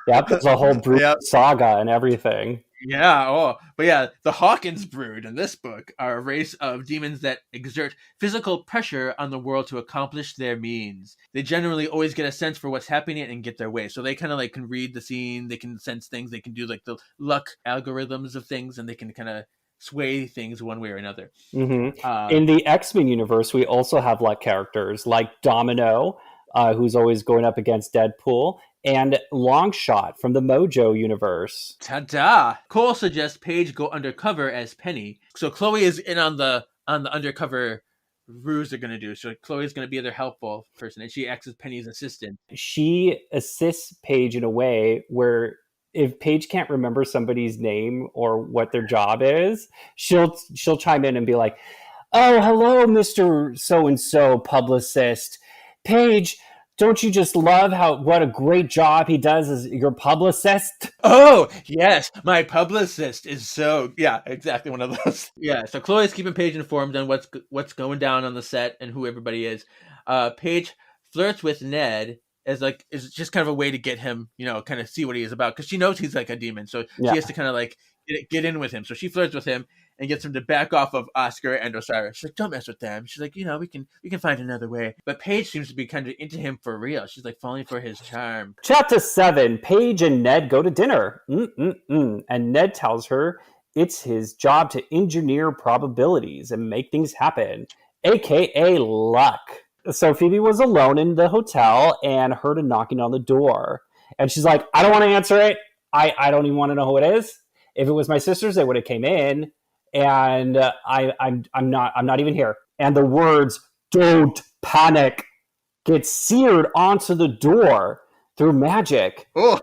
Yep, there's a whole brood saga and everything. Yeah, but yeah, the Hawkins brood in this book are a race of demons that exert physical pressure on the world to accomplish their means. They generally always get a sense for what's happening and get their way. So they kind of like can read the scene, they can sense things, they can do like the luck algorithms of things, and they can kind of sway things one way or another. In the X-Men universe, we also have luck characters like Domino, who's always going up against Deadpool, and Longshot from the Mojo universe. Ta-da! Cole suggests Paige go undercover as Penny. So Chloe is in on the undercover ruse they're going to do. So Chloe's going to be their helpful person, and she acts as Penny's assistant. She assists Paige in a way where if Paige can't remember somebody's name or what their job is, she'll chime in and be like, "Oh, hello, Mr. So-and-so publicist. Paige, don't you just love what a great job he does as your publicist?" Oh, yes, my publicist is so... Yeah, exactly one of those. Yeah, so Chloe's keeping Paige informed on what's going down on the set and who everybody is. Paige flirts with Ned as like is just kind of a way to get him, kind of see what he is about, because she knows he's like a demon, so she has to kind of like get in with him. So she flirts with him and gets him to back off of Oscar and Osiris. She's like, don't mess with them. She's like, we can find another way. But Paige seems to be kind of into him for real. She's like falling for his charm. Chapter 7, Paige and Ned go to dinner. And Ned tells her it's his job to engineer probabilities and make things happen, aka luck. So Phoebe was alone in the hotel and heard a knocking on the door. And she's like, I don't want to answer it. I don't even want to know who it is. If it was my sisters, they would have came in. And I'm not even here. And the words "don't panic" get seared onto the door through magic. Oh.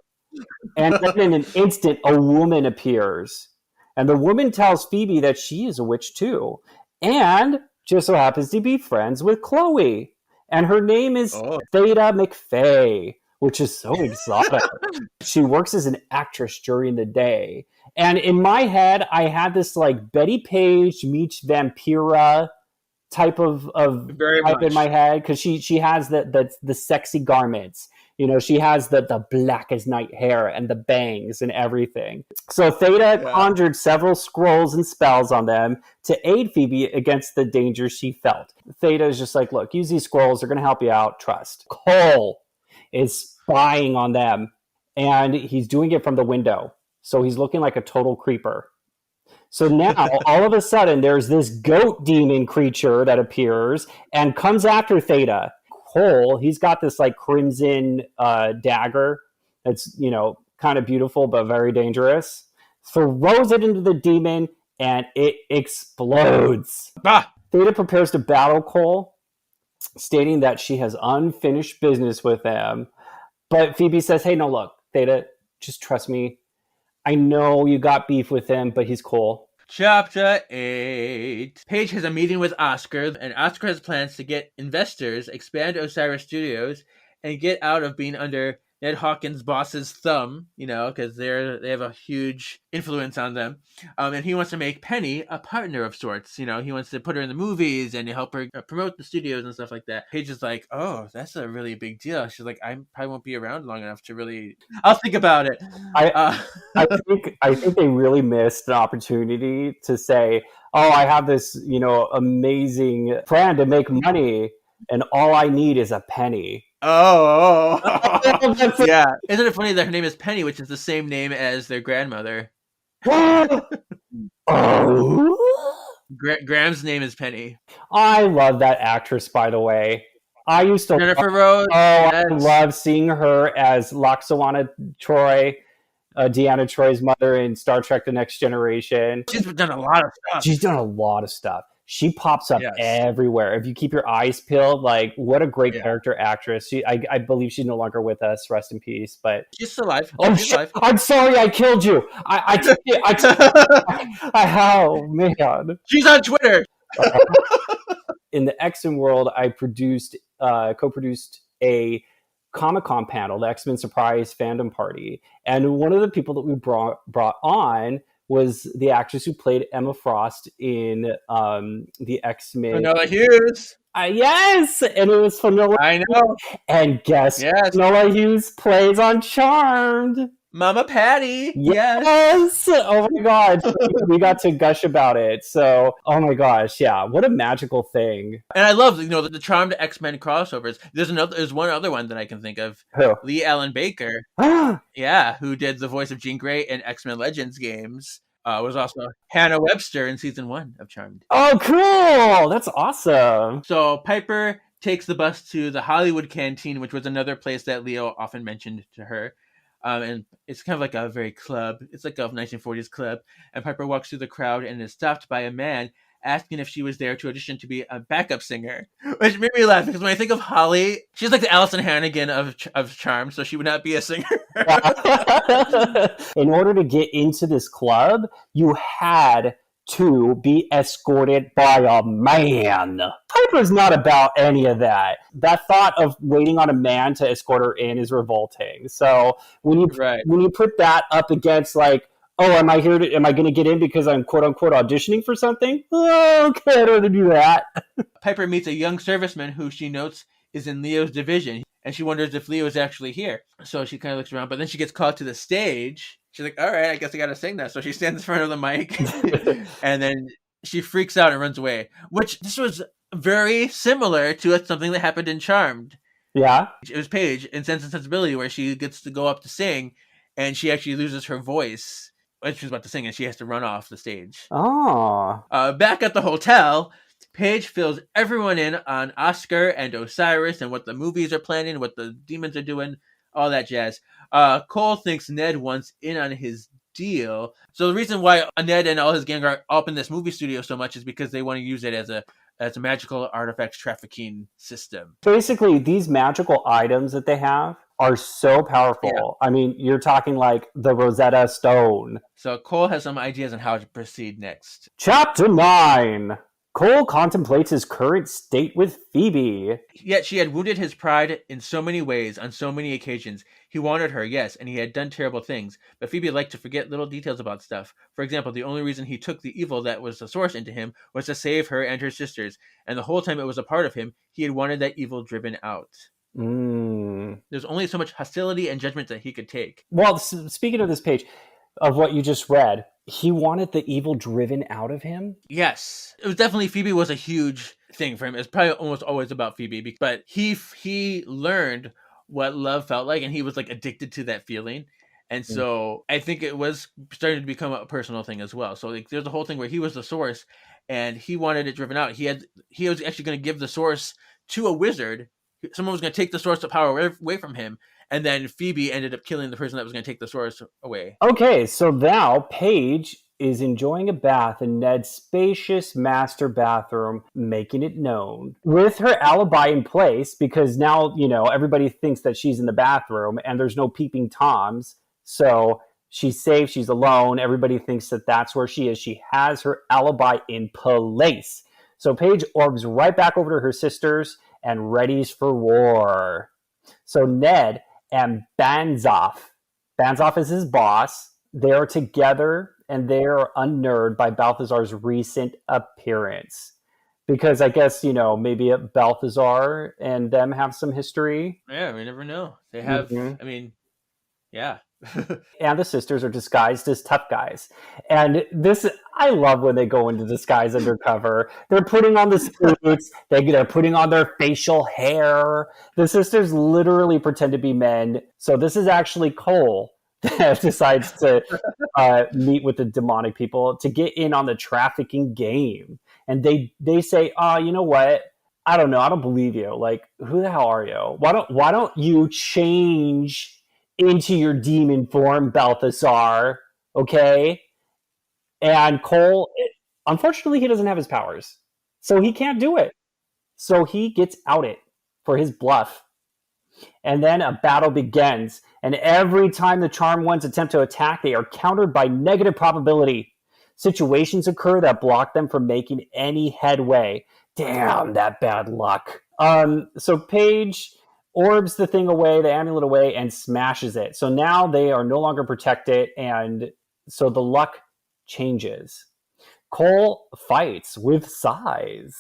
And then in an instant, a woman appears. And the woman tells Phoebe that she is a witch too. And just so happens to be friends with Chloe. And her name is Theta McFay, which is so exotic. She works as an actress during the day. And in my head, I had this like Betty Page meets Vampira type of type in my head, because she has the sexy garments. She has the black as night hair and the bangs and everything. So Theta conjured several scrolls and spells on them to aid Phoebe against the danger she felt. Theta is just like, look, use these scrolls. They're going to help you out. Trust. Cole is spying on them, and he's doing it from the window. So he's looking like a total creeper. So now, all of a sudden, there's this goat demon creature that appears and comes after Theta. Cole, he's got this like crimson dagger that's, kind of beautiful but very dangerous. Throws it into the demon and it explodes. Theta prepares to battle Cole, stating that she has unfinished business with him. But Phoebe says, hey, no, look, Theta, just trust me. I know you got beef with him, but he's cool. Chapter 8. Paige has a meeting with Oscar, and Oscar has plans to get investors, expand Osiris Studios, and get out of being under Ned Hawkins' boss's thumb, because they have a huge influence on them. And he wants to make Penny a partner of sorts. He wants to put her in the movies and help her promote the studios and stuff like that. Paige is like, oh, that's a really big deal. She's like, I probably won't be around long enough to really... I'll think about it. I think they really missed an opportunity to say, oh, I have this, amazing plan to make money, and all I need is a penny. Oh. Yeah. Isn't it funny that her name is Penny, which is the same name as their grandmother? Graham's name is Penny. I love that actress, by the way. I used to Jennifer Rose. I love seeing her as Lwaxana Troy, Deanna Troy's mother in Star Trek: The Next Generation. She's done a lot of stuff. She pops up everywhere. If you keep your eyes peeled, like, what a great character actress. I believe she's no longer with us. Rest in peace. But she's still alive. I'm sorry, I killed you. Oh man. She's on Twitter. In the X-Men world, I co-produced a Comic-Con panel, the X-Men Surprise Fandom Party. And one of the people that we brought on was the actress who played Emma Frost in the X-Men. Vanilla Hughes. Yes! And it was Fanola. I know. And guess Yes. Fanola Hughes plays on Charmed. Mama Patty. Yes. Yes. Oh my God. We got to gush about it. So, oh my gosh. Yeah. What a magical thing. And I love, the Charmed X-Men crossovers. There's one other one that I can think of. Who? Lee Allen Baker. Yeah, who did the voice of Jean Grey in X-Men Legends games. Was also Hannah Webster in season 1 of Charmed. Oh, cool. That's awesome. So Piper takes the bus to the Hollywood Canteen, which was another place that Leo often mentioned to her. And it's kind of like a very club. It's like a 1940s club. And Piper walks through the crowd and is stopped by a man asking if she was there to audition to be a backup singer, which made me laugh because when I think of Holly, she's like the Allison Hannigan of Charm, so she would not be a singer. In order to get into this club, you had to be escorted by a man. Piper's not about any of that. That thought of waiting on a man to escort her in is revolting. So when you put that up against like, oh, am I going to get in because I'm quote unquote auditioning for something? Oh, okay, I don't want to do that. Piper meets a young serviceman who she notes is in Leo's division, and she wonders if Leo is actually here. So she kind of looks around, but then she gets called to the stage. She's like, all right, I guess I got to sing that. So she stands in front of the mic, and then she freaks out and runs away, which this was very similar to something that happened in Charmed. Yeah. It was Paige in Sense and Sensibility where she gets to go up to sing, and she actually loses her voice when she was about to sing, and she has to run off the stage. Oh. Back at the hotel, Paige fills everyone in on Oscar and Osiris and what the movies are planning, what the demons are doing, all that jazz. Cole thinks Ned wants in on his deal. So the reason why Ned and all his gang are up in this movie studio so much is because they want to use it as a magical artifacts trafficking system. Basically, these magical items that they have are so powerful. Yeah. I mean, you're talking like the Rosetta Stone. So Cole has some ideas on how to proceed next. Chapter 9. Cole contemplates his current state with Phoebe. Yet she had wounded his pride in so many ways, on so many occasions. He wanted her, yes, and he had done terrible things. But Phoebe liked to forget little details about stuff. For example, the only reason he took the evil that was the source into him was to save her and her sisters. And the whole time it was a part of him, he had wanted that evil driven out. There's only so much hostility and judgment that he could take. Well, speaking of this page, of what you just read, he wanted the evil driven out of him? Yes. It was definitely, Phoebe was a huge thing for him. It's probably almost always about Phoebe, but he learned what love felt like, and he was like addicted to that feeling. And so I think it was starting to become a personal thing as well. So like there's a whole thing where he was the source and he wanted it driven out. He was actually going to give the source to a wizard. Someone was going to take the source of power away from him. And then Phoebe ended up killing the person that was going to take the source away. Okay, so now Paige is enjoying a bath in Ned's spacious master bathroom, making it known. With her alibi in place, because now, everybody thinks that she's in the bathroom and there's no peeping Toms. So she's safe, she's alone. Everybody thinks that that's where she is. She has her alibi in place. So Paige orbs right back over to her sisters and readies for war. So Ned and Banzoff is his boss. They're together and they are unnerved by Balthazar's recent appearance. Because I guess, maybe Balthazar and them have some history. Yeah, we never know. They have, yeah. And the sisters are disguised as tough guys. And I love when they go into disguise undercover. They're putting on the suits. They're putting on their facial hair. The sisters literally pretend to be men. So this is actually Cole that decides to meet with the demonic people to get in on the trafficking game. And they say, you know what? I don't know. I don't believe you. Like, who the hell are you? Why don't you change into your demon form, Balthazar, okay? And Cole, unfortunately, he doesn't have his powers, so he can't do it. So he gets outed for his bluff. And then a battle begins, and every time the Charmed Ones attempt to attack, they are countered by negative probability. Situations occur that block them from making any headway. Damn, that bad luck. So Paige orbs the thing away, the amulet away, and smashes it. So now they are no longer protected, and so the luck changes. Cole fights with size.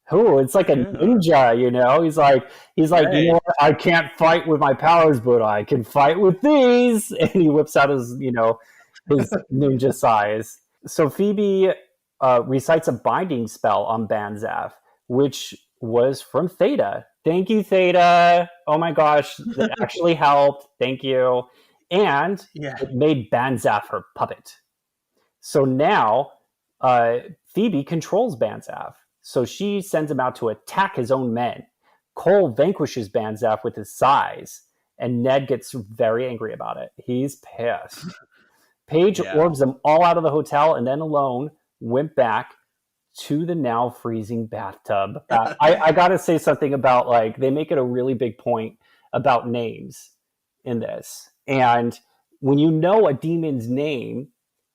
Oh, it's like a ninja, you know. He's like, Right. you know what? I can't fight with my powers, but I can fight with these. And he whips out his, his ninja size. So Phoebe recites a binding spell on Banzaf, which was from Theta. Thank you, Theta. Oh my gosh, that actually helped. Thank you. And it made Banzaf her puppet. So now Phoebe controls Banzaf. So she sends him out to attack his own men. Cole vanquishes Banzaf with his size, and Ned gets very angry about it. He's pissed. Paige orbs them all out of the hotel, and then alone went back to the now freezing bathtub. I got to say something about, like, they make it a really big point about names in this. And when you know a demon's name,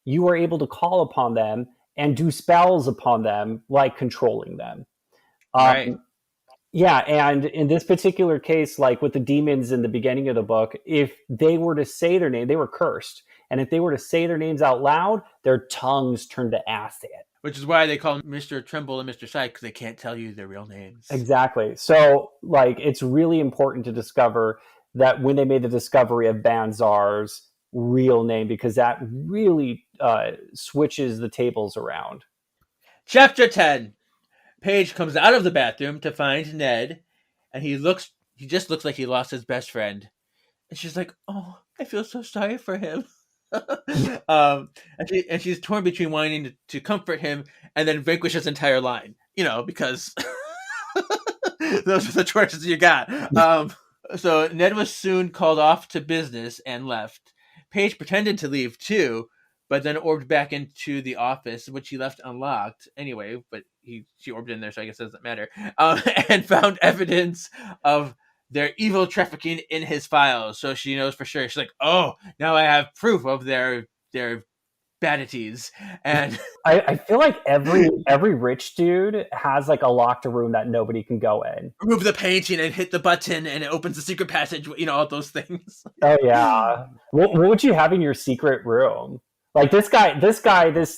you are able to call upon them and do spells upon them, like controlling them. Right. Yeah, and in this particular case, like with the demons in the beginning of the book, if they were to say their name, they were cursed. And if they were to say their names out loud, their tongues turned to acid. Which is why they call them Mr. Trimble and Mr. Sight, because they can't tell you their real names. Exactly. So, like, it's really important to discover that when they made the discovery of Banzar's real name, because that really switches the tables around. Chapter 10. Paige comes out of the bathroom to find Ned, and he just looks like he lost his best friend. And she's like, "Oh, I feel so sorry for him." And she's torn between wanting to comfort him and then vanquish his entire line, because those are the choices you got. So Ned was soon called off to business and left. Paige pretended to leave too, but then orbed back into the office, which he left unlocked anyway, but she orbed in there, so I guess it doesn't matter, and found evidence of their evil trafficking in his files. So she knows for sure. She's like, "Oh, now I have proof of their vanities." And I feel like every rich dude has like a locked room that nobody can go in. Remove the painting and hit the button and it opens the secret passage, all those things. Oh yeah. What would you have in your secret room? Like this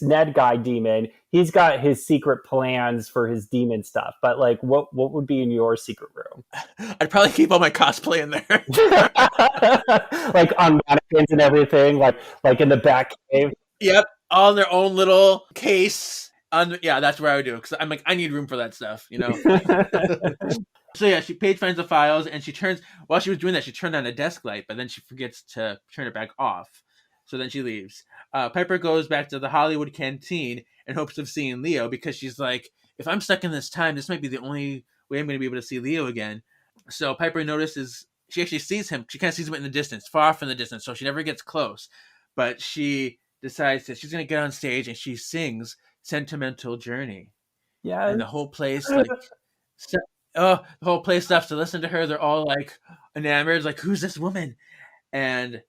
Ned guy demon, he's got his secret plans for his demon stuff. But like what would be in your secret room? I'd probably keep all my cosplay in there. Like on mannequins and everything, like in the back cave. Yep, all in their own little case. That's where I would do it, because I'm like, I need room for that stuff, So yeah, Paige finds the files, and while she was doing that, she turned on a desk light, but then she forgets to turn it back off. So then she leaves. Piper goes back to the Hollywood Canteen in hopes of seeing Leo, because she's like, if I'm stuck in this time, this might be the only way I'm going to be able to see Leo again. So Piper notices, she actually sees him. She kind of sees him in the distance, far off in the distance, so she never gets close. But she decides that she's going to get on stage and she sings Sentimental Journey. Yeah. And the whole place, the whole place stops to listen to her. They're all like enamored, like, who's this woman? And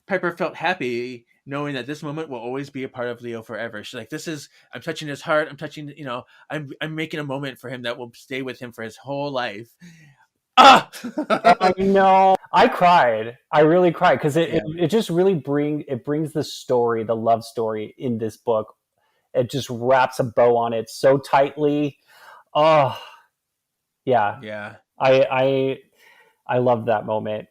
Piper felt happy knowing that this moment will always be a part of Leo forever. She's like, I'm touching his heart. I'm touching, I'm making a moment for him that will stay with him for his whole life. I know. I cried. I really cried because it just really brings the story, the love story in this book. It just wraps a bow on it so tightly. Oh, yeah. Yeah. I love that moment.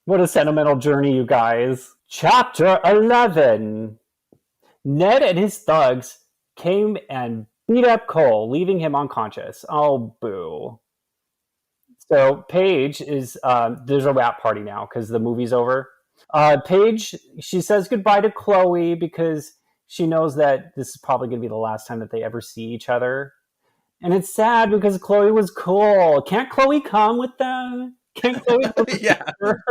What a sentimental journey, you guys. Chapter 11. Ned and his thugs came and beat up Cole, leaving him unconscious. Oh, boo. So Paige is, there's a rap party now because the movie's over. Paige, she says goodbye to Chloe because she knows that this is probably going to be the last time that they ever see each other. And it's sad because Chloe was cool. Can't Chloe come with them? Can't Chloe come with her?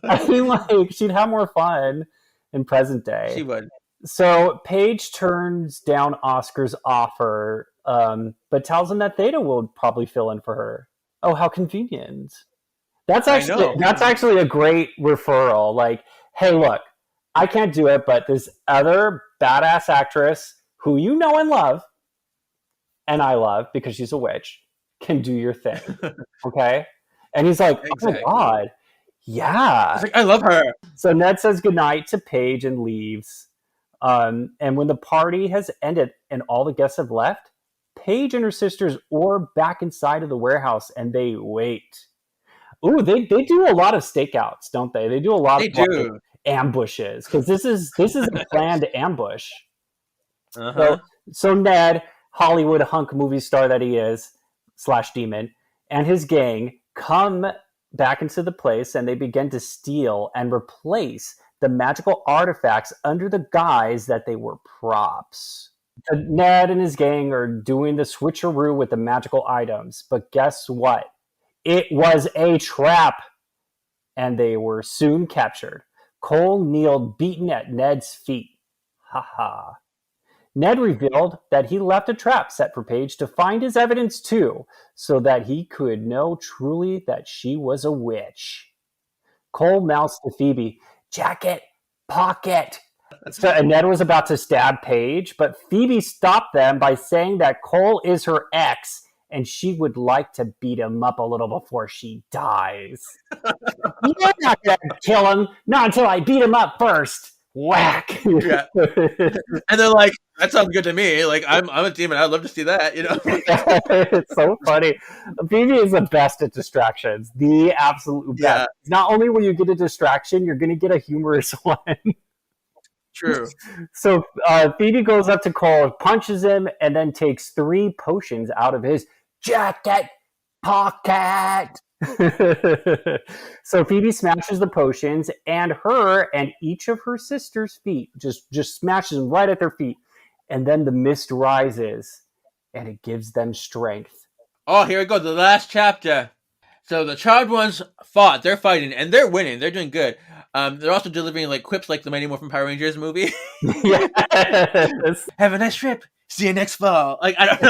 I mean, like, she'd have more fun in present day. She would. So Paige turns down Oscar's offer, but tells him that Theta will probably fill in for her. Oh, how convenient. That's actually a great referral. Like, hey, look, I can't do it, but this other badass actress who you know and love, and I love because she's a witch, can do your thing. Okay? And he's like, Exactly. oh my God. Yeah. It's like, I love her. So Ned says goodnight to Paige and leaves. And when the party has ended and all the guests have left, Paige and her sisters orb back inside of the warehouse and they wait. Ooh, they do a lot of stakeouts, don't they? They do a lot of like, ambushes because this is a planned ambush. Uh-huh. So Ned, Hollywood hunk movie star that he is / demon, and his gang come back into the place and they begin to steal and replace the magical artifacts under the guise that they were props. Ned and his gang are doing the switcheroo with the magical items, but guess what? It was a trap, and they were soon captured. Cole kneeled beaten at Ned's feet. Ha ha. Ned revealed that he left a trap set for Paige to find his evidence too, so that he could know truly that she was a witch. Cole mouthed to Phoebe, "Jacket, pocket." So, and Ned was about to stab Paige, but Phoebe stopped them by saying that Cole is her ex and she would like to beat him up a little before she dies. You're not going to kill him, not until I beat him up first. Whack. Yeah. And they're like, that sounds good to me. Like, I'm a demon. I'd love to see that, you know? It's so funny. Phoebe is the best at distractions. The absolute best. Yeah. Not only will you get a distraction, you're going to get a humorous one. True. So Phoebe goes up to Cole, punches him, and then takes 3 potions out of his jacket pocket. So Phoebe smashes the potions, and her and each of her sisters' feet just smashes them right at their feet. And then the mist rises, and it gives them strength. Oh, here we go. The last chapter. So the Charmed Ones fought. They're fighting, and they're winning. They're doing good. They're also delivering like quips like the Mighty Morphin Power Rangers movie. Yes. Have a nice trip. See you next fall. Like, I don't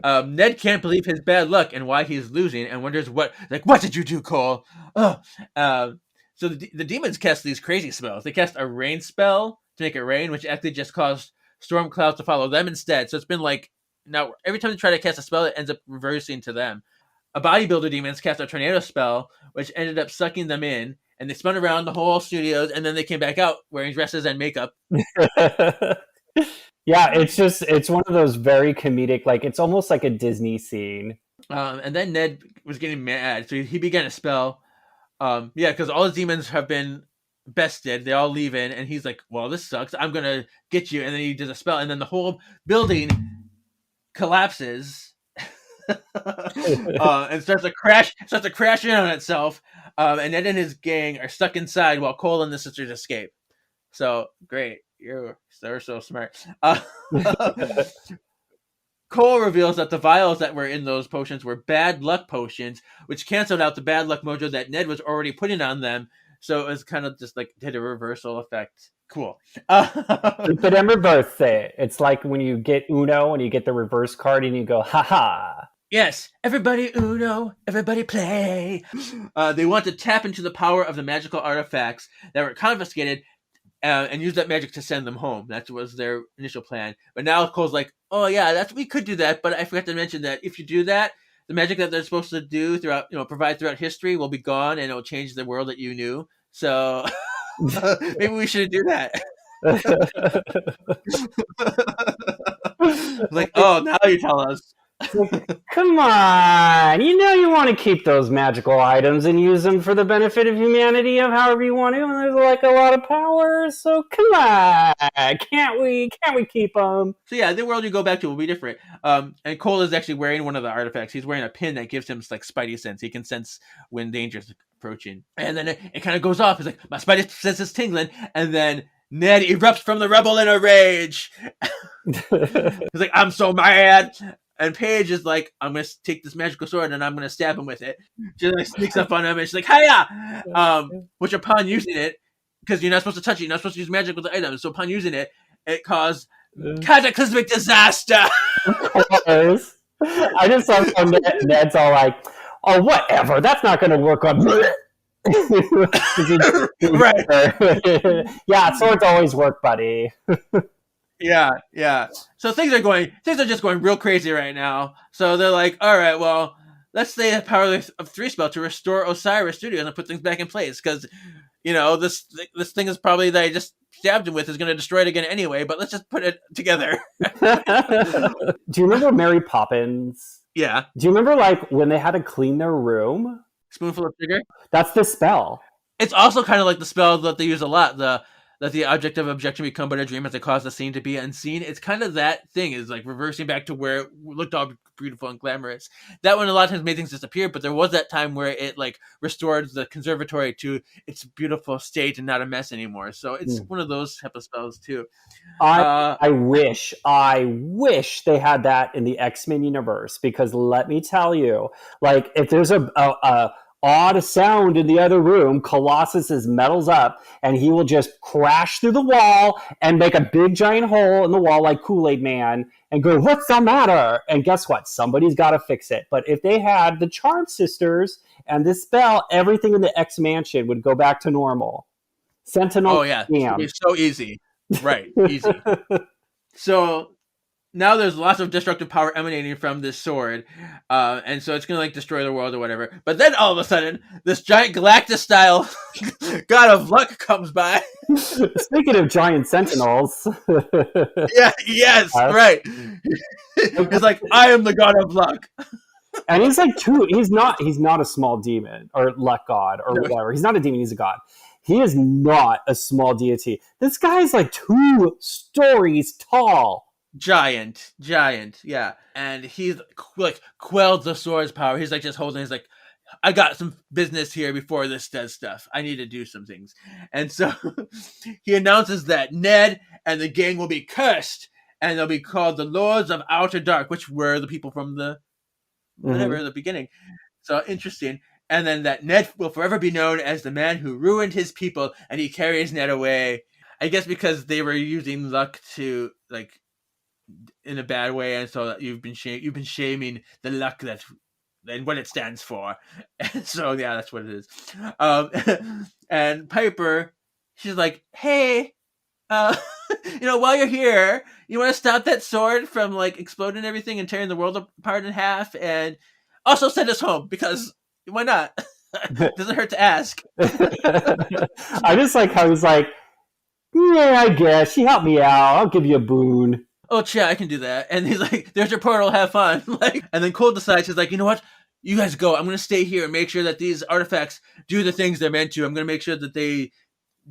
know. Ned can't believe his bad luck and why he's losing, and wonders what did you do, Cole? So the demons cast these crazy spells. They cast a rain spell to make it rain, which actually just caused storm clouds to follow them instead. So it's been like, now every time they try to cast a spell, it ends up reversing to them. A bodybuilder demons cast a tornado spell, which ended up sucking them in, and they spun around the whole studios, and then they came back out wearing dresses and makeup. Yeah, it's one of those very comedic, like it's almost like a Disney scene. And then Ned was getting mad, so he began a spell. Because all the demons have been bested. They all leave in, and he's like, well, this sucks. I'm going to get you. And then he does a spell, and then the whole building collapses. And starts to crash in on itself. And Ned and his gang are stuck inside while Cole and the sisters escape. So great, you're so smart. Cole reveals that the vials that were in those potions were bad luck potions, which canceled out the bad luck mojo that Ned was already putting on them. So it was kind of just like did a reversal effect. Cool. But in reverse, it's like when you get Uno and you get the reverse card and you go, ha. Yes, everybody Uno, everybody play. They want to tap into the power of the magical artifacts that were confiscated and use that magic to send them home. That was their initial plan. But now Cole's like, oh yeah, we could do that, but I forgot to mention that if you do that, the magic that they're supposed to do provide throughout history will be gone, and it'll change the world that you knew. So maybe we should do that. Like, oh, now you tell us. Come on, you want to keep those magical items and use them for the benefit of humanity of however you want to, and there's like a lot of power, so come on, can't we keep them? So yeah, the world you go back to will be different. And Cole is actually wearing one of the artifacts. He's wearing a pin that gives him like spidey sense. He can sense when danger's approaching, and then it kind of goes off. He's like, my spidey sense is tingling, and then Ned erupts from the rebel in a rage. He's like, I'm so mad. And Paige is like, I'm going to take this magical sword and I'm going to stab him with it. She like sneaks up on him and she's like, hiya! Which upon using it, because you're not supposed to touch it, you're not supposed to use magic with the items, so upon using it, it caused cataclysmic disaster! Of course. I just love how Ned's all like, oh, whatever, that's not going to work on... Right. Yeah, swords always work, buddy. Yeah. So things are just going real crazy right now. So they're like, all right, well, let's say a power of 3 spell to restore Osiris Studios and put things back in place because this thing is probably that I just stabbed him with is going to destroy it again anyway. But let's just put it together. Do you remember Mary Poppins? Yeah, Do you remember like when they had to clean their room? spoonful of sugar. That's the spell. It's also kind of like the spell that they use a lot. That the object of objection become but a dream as it cause the scene to be unseen. It's kind of that thing is like reversing back to where it looked all beautiful and glamorous. That one a lot of times made things disappear, but there was that time where it like restored the conservatory to its beautiful state and not a mess anymore. So it's one of those type of spells too. I wish they had that in the X-Men universe because let me tell you, like if there's a odd sound in the other room, Colossus's metals up and he will just crash through the wall and make a big giant hole in the wall like Kool-Aid Man and go, what's the matter? And guess what? Somebody's got to fix it. But if they had the Charm Sisters and this spell, everything in the X-Mansion would go back to normal. Sentinel. Oh yeah, it's so easy. Right, easy. So now there's lots of destructive power emanating from this sword, and so it's gonna like destroy the world or whatever. But then all of a sudden, this giant Galactus-style god of luck comes by. Speaking of giant sentinels, right. He's like, I am the god of luck, and he's like he's not a small demon or luck god or whatever. He's not a demon. He's a god. He is not a small deity. This guy's like 2 stories tall. Giant, yeah. And he's like quelled the sword's power. He's like just holding. He's like, I got some business here before this does stuff. I need to do some things. And so he announces that Ned and the gang will be cursed, and they'll be called the Lords of Outer Dark, which were the people from the the beginning. So interesting. And then that Ned will forever be known as the man who ruined his people, and he carries Ned away. I guess because they were using luck to like in a bad way, and so you've been shaming the luck and what it stands for. And so yeah, that's what it is. And Piper, she's like, hey, while you're here, you want to stop that sword from like exploding everything and tearing the world apart in half, and also send us home because why not? Doesn't hurt to ask. I just like how he's like, yeah, I guess she helped me out. I'll give you a boon. Oh, yeah, I can do that. And he's like, there's your portal, have fun. And then Cole decides, he's like, you know what? You guys go. I'm going to stay here and make sure that these artifacts do the things they're meant to. I'm going to make sure that they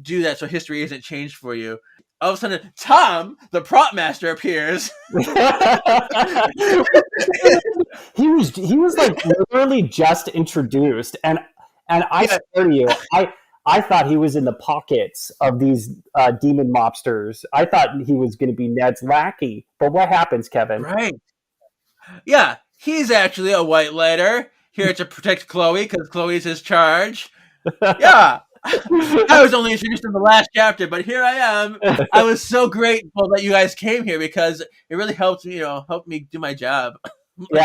do that so history isn't changed for you. All of a sudden, Tom, the prop master, appears. he was like literally just introduced, and I swear to you, I thought he was in the pockets of these demon mobsters. I thought he was going to be Ned's lackey. But what happens, Kevin? Right. Yeah, he's actually a white lighter here to protect Chloe because Chloe's his charge. Yeah. I was only introduced in the last chapter, but here I am. I was so grateful that you guys came here because it really helped me do my job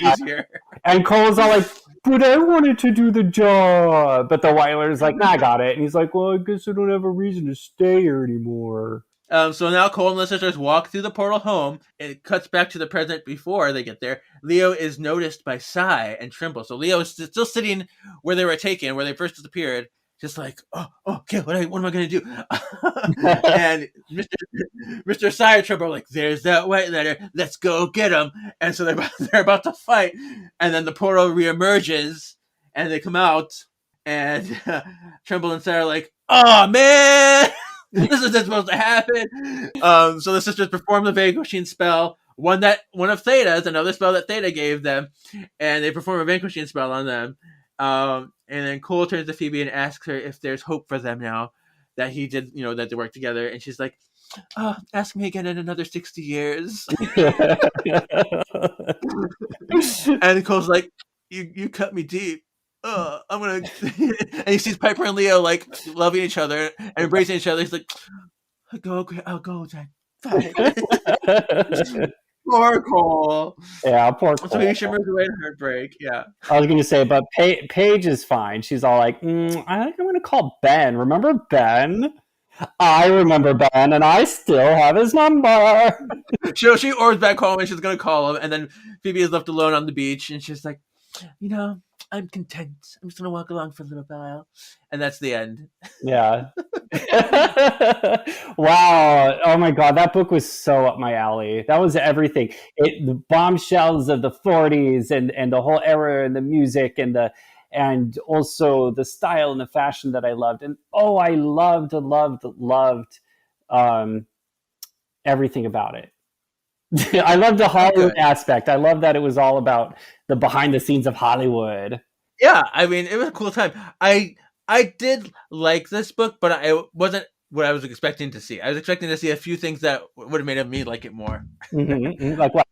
easier. And Cole's all like, but I wanted to do the job. But the Weiler's like, nah, I got it. And he's like, well, I guess I don't have a reason to stay here anymore. So now Cole and the sisters walk through the portal home. It cuts back to the present before they get there. Leo is noticed by Sai and Trimble. So Leo is still sitting where they were taken, where they first disappeared. Just like, okay, what am I going to do? And Mr. Sai and Trimble are like, there's that white letter. Let's go get him. And so they're about to fight. And then the portal reemerges, and they come out. And Trimble and Sai are like, oh, man! This isn't supposed to happen. So the sisters perform the vanquishing spell. One of Theta's, another spell that Theta gave them. And they perform a vanquishing spell on them. And then Cole turns to Phoebe and asks her if there's hope for them now that he did, that they work together. And she's like, ask me again in another 60 years. And Cole's like, you cut me deep. I'm going to, and he sees Piper and Leo like loving each other and embracing each other. He's like, I'll go then. Bye. Poor Cole. Yeah, poor Cole. So he shimmers away in heartbreak. Yeah. I was going to say, but Paige is fine. She's all like, I think I'm going to call Ben. Remember Ben? I remember Ben, and I still have his number. So she orbs back home and she's gonna call him, and then Phoebe is left alone on the beach, and she's like, I'm content. I'm just gonna walk along for a little while, and that's the end. Yeah. Wow. Oh my God. That book was so up my alley. That was everything. The bombshells of the 40s and the whole era and the music and also the style and the fashion that I loved. And I loved everything about it. I love the Hollywood aspect. I love that it was all about the behind the scenes of Hollywood. Yeah, I mean, it was a cool time. I did like this book, but it wasn't what I was expecting to see. I was expecting to see a few things that would have made me like it more. Like what?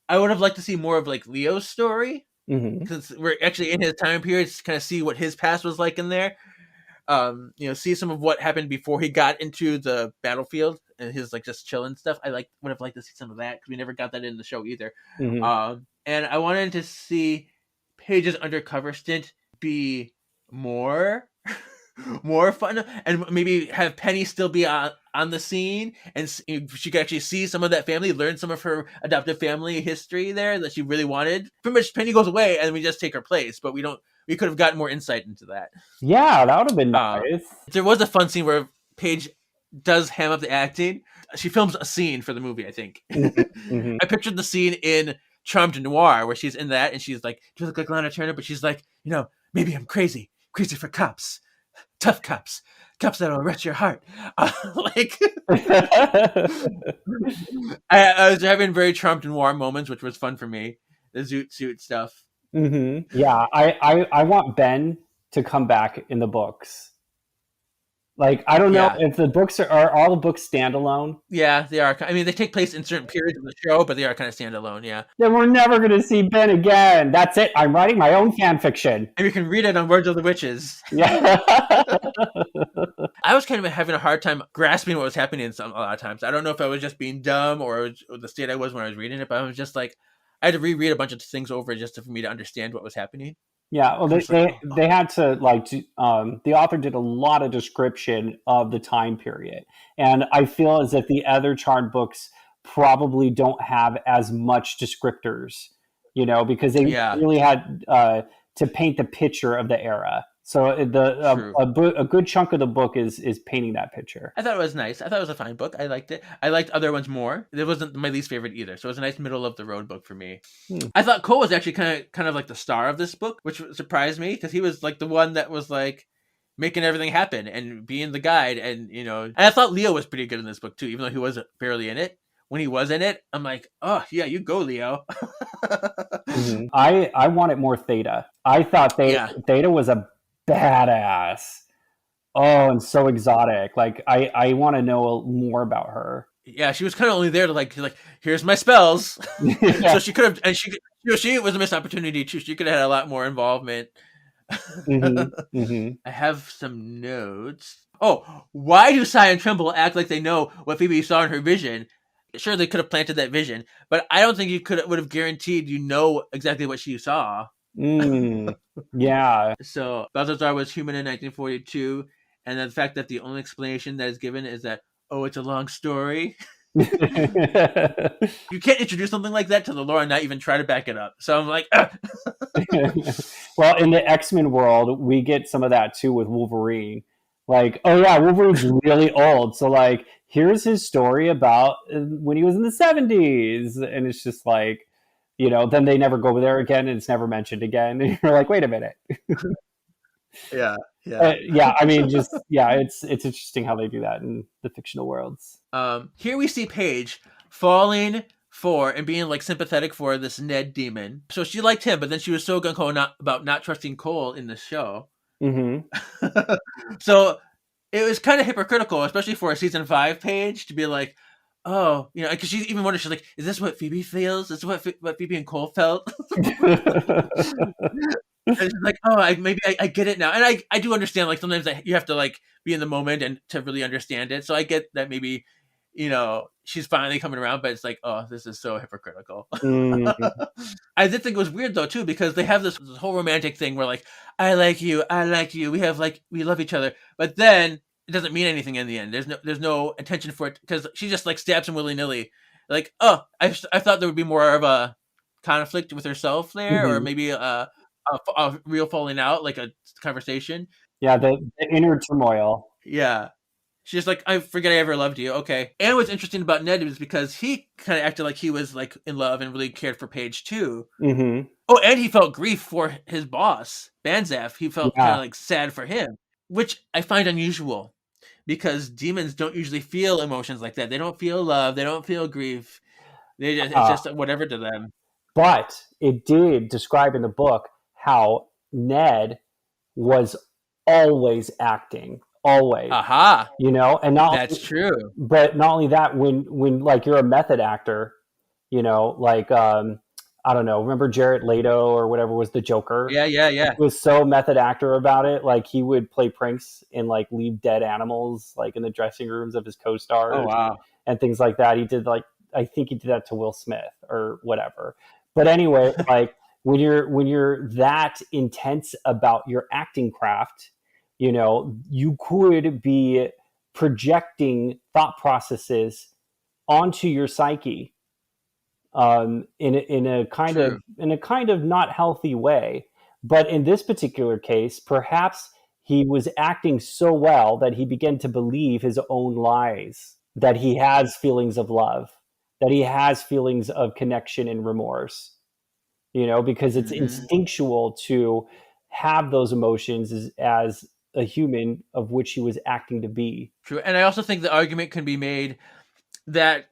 I would have liked to see more of like Leo's story, Mm-hmm. because we're actually in his time period, to kind of see what his past was like in there. See some of what happened before he got into the battlefield and his like just chilling stuff. Would have liked to see some of that, because we never got that in the show either. Mm-hmm. And I wanted to see Paige's undercover stint be more fun, and maybe have Penny still be on the scene, and she could actually see some of that family, learn some of her adoptive family history there that she really wanted. Pretty much Penny goes away and we just take her place, but we could have gotten more insight into that. Yeah, that would have been nice. There was a fun scene where Paige does ham up the acting. She films a scene for the movie, I think. Mm-hmm. I pictured the scene in Charmed Noir where she's in that and she's like, "Do you look like Lana Turner?" But she's like, maybe I'm crazy for cops, tough cops that'll wrench your heart. I was having very Charmed Noir moments, which was fun for me. The zoot suit stuff. Mm-hmm. Yeah, I want Ben to come back in the books. Like, I don't know if the books are all the books standalone. Yeah, they are. I mean, they take place in certain periods of the show, but they are kind of standalone. Yeah. Then we're never going to see Ben again. That's it. I'm writing my own fan fiction. And you can read it on Words of the Witches. Yeah. I was kind of having a hard time grasping what was happening a lot of times. I don't know if I was just being dumb or the state I was when I was reading it, but I was just like, I had to reread a bunch of things over just for me to understand what was happening. Yeah, well, they had to the author did a lot of description of the time period, and I feel as if the other Charmed books probably don't have as much descriptors, because they really had to paint the picture of the era. So a good chunk of the book is painting that picture. I thought it was nice. I thought it was a fine book. I liked it. I liked other ones more. It wasn't my least favorite either. So it was a nice middle of the road book for me. I thought Cole was actually kind of like the star of this book, which surprised me, because he was like the one that was like making everything happen and being the guide. And, and I thought Leo was pretty good in this book too, even though he wasn't barely in it. When he was in it, I'm like, oh yeah, you go, Leo. Mm-hmm. I wanted more Theta. I thought Theta was a badass. Oh, and so exotic. Like, I want to know more about her. Yeah, she was kind of only there to like here's my spells. So she could have, and she was a missed opportunity too. She could have had a lot more involvement. Mm-hmm. Mm-hmm. I have some notes. Oh, why do Cy and Tremble act like they know what Phoebe saw in her vision? Sure, they could have planted that vision, but I don't think would have guaranteed exactly what she saw. Yeah. So Balthazar was human in 1942, and the fact that the only explanation that is given is that, it's a long story. You can't introduce something like that to the lore and not even try to back it up. So I'm like, Well, in the X-Men world, we get some of that too with Wolverine. Like, Wolverine's really old. So like, here's his story about when he was in the 70s. And it's just like, then they never go there again and it's never mentioned again. And you're like, wait a minute. Yeah. I mean, it's interesting how they do that in the fictional worlds. Here we see Paige falling for and being like sympathetic for this Ned demon. So she liked him, but then she was so gung-ho about not trusting Cole in the show. Mm-hmm. So it was kind of hypocritical, especially for a season 5 Paige, to be like, because she even wondered, she's like, is this what Phoebe feels? Is this what Phoebe and Cole felt? And she's like, I get it now. And I do understand, like, sometimes you have to, like, be in the moment and to really understand it. So I get that maybe, she's finally coming around, but it's like, this is so hypocritical. Mm-hmm. I did think it was weird, though, too, because they have this whole romantic thing where, like, I like you, we have, like, we love each other. But then it doesn't mean anything in the end. There's no intention for it because she just like stabs him willy nilly. Like, oh, I thought there would be more of a conflict with herself there, or Mhm. maybe a real falling out, like a conversation. Yeah, the inner turmoil. Yeah. She's like, I forget I ever loved you. Okay. And what's interesting about Ned is because he kind of acted like he was like in love and really cared for Paige too. Hmm. Oh, and he felt grief for his boss, Banzaf. He felt kind Yeah. of like sad for him, which I find unusual because demons don't usually feel emotions like that. They don't feel love. They don't feel grief. It's Uh, just whatever to them. but it did describe in the book how Ned was always acting, always, Aha. and That's true. but not only that, when like you're a method actor, like I don't know, remember Jared Leto or whatever was the Joker? Yeah. He was so method actor about it. Like he would play pranks and like leave dead animals like in the dressing rooms of his co-stars Oh, wow. and things like that. He did like, I think he did that to Will Smith or whatever. But anyway, like when you're that intense about your acting craft, you could be projecting thought processes onto your psyche in a kind of not healthy way. But in this particular case, perhaps he was acting so well that he began to believe his own lies, that he has feelings of love, that he has feelings of connection and remorse, because it's instinctual to have those emotions as a human, of which he was acting to be. True. And I also think the argument can be made that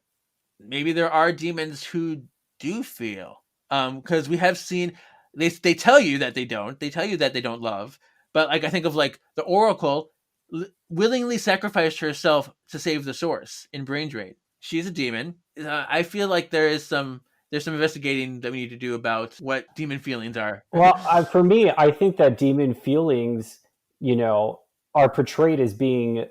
maybe there are demons who do feel, because we have seen they tell you that they don't. They tell you that they don't love. But like I think of like the Oracle willingly sacrificed herself to save the Source in Brain Drain. She's a demon. I feel like there's some investigating that we need to do about what demon feelings are. Well, for me, I think that demon feelings, are portrayed as being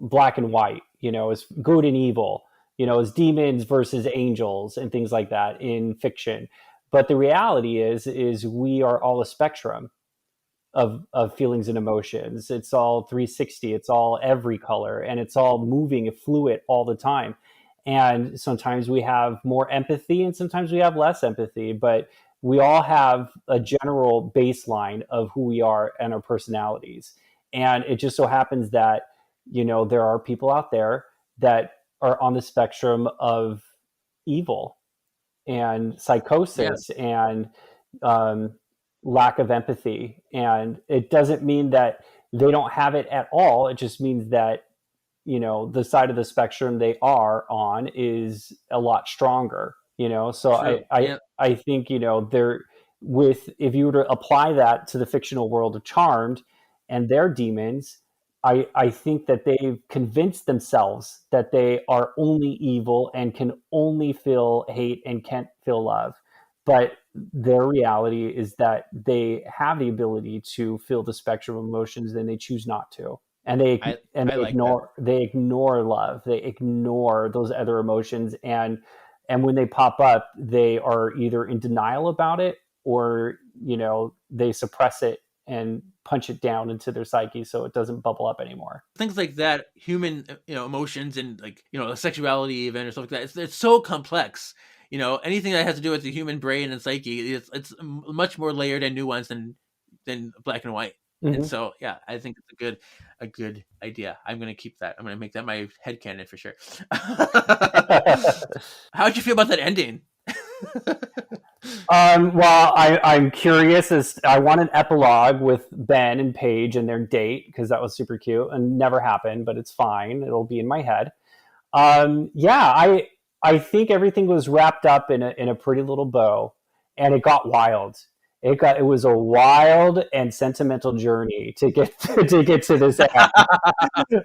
black and white, as good and evil, as demons versus angels and things like that in fiction. But the reality is we are all a spectrum of feelings and emotions. It's all 360. It's all every color, and it's all moving and fluid all the time. And sometimes we have more empathy and sometimes we have less empathy, but we all have a general baseline of who we are and our personalities. And it just so happens that, there are people out there that are on the spectrum of evil and psychosis and lack of empathy. And it doesn't mean that they don't have it at all. It just means that, the side of the spectrum they are on is a lot stronger, so I think, if you were to apply that to the fictional world of Charmed and their demons, I think that they've convinced themselves that they are only evil and can only feel hate and can't feel love. But their reality is that they have the ability to feel the spectrum of emotions, and they choose not to. And they ignore love. They ignore those other emotions, and when they pop up, they are either in denial about it, or they suppress it and punch it down into their psyche so it doesn't bubble up anymore. Things like that, human emotions and like a sexuality event or stuff like that. It's so complex. Anything that has to do with the human brain and psyche, it's much more layered and nuanced than black and white. Mm-hmm. And so, yeah, I think it's a good idea. I'm going to keep that. I'm going to make that my headcanon for sure. How'd you feel about that ending? Well, I'm curious. I want an epilogue with Ben and Paige and their date, because that was super cute and never happened, but it's fine. It'll be in my head. I think everything was wrapped up in a pretty little bow, and it got wild. It was a wild and sentimental journey to get to this end.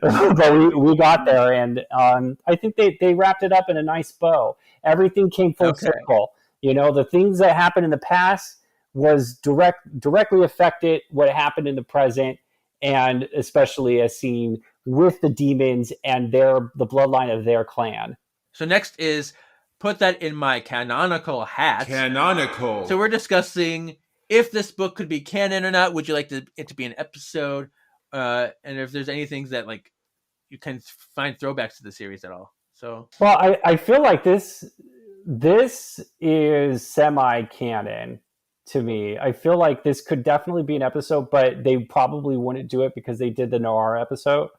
But we got there, and I think they wrapped it up in a nice bow. Everything came full circle. The things that happened in the past was directly affected what happened in the present, and especially as seen with the demons and the bloodline of their clan. So next is put that in my canonical hat. Canonical. So we're discussing if this book could be canon or not. Would you like it to be an episode? And if there's any things that like you can find throwbacks to the series at all. So Well, I feel like this is semi-canon to me. I feel like this could definitely be an episode, but they probably wouldn't do it because they did the Noir episode,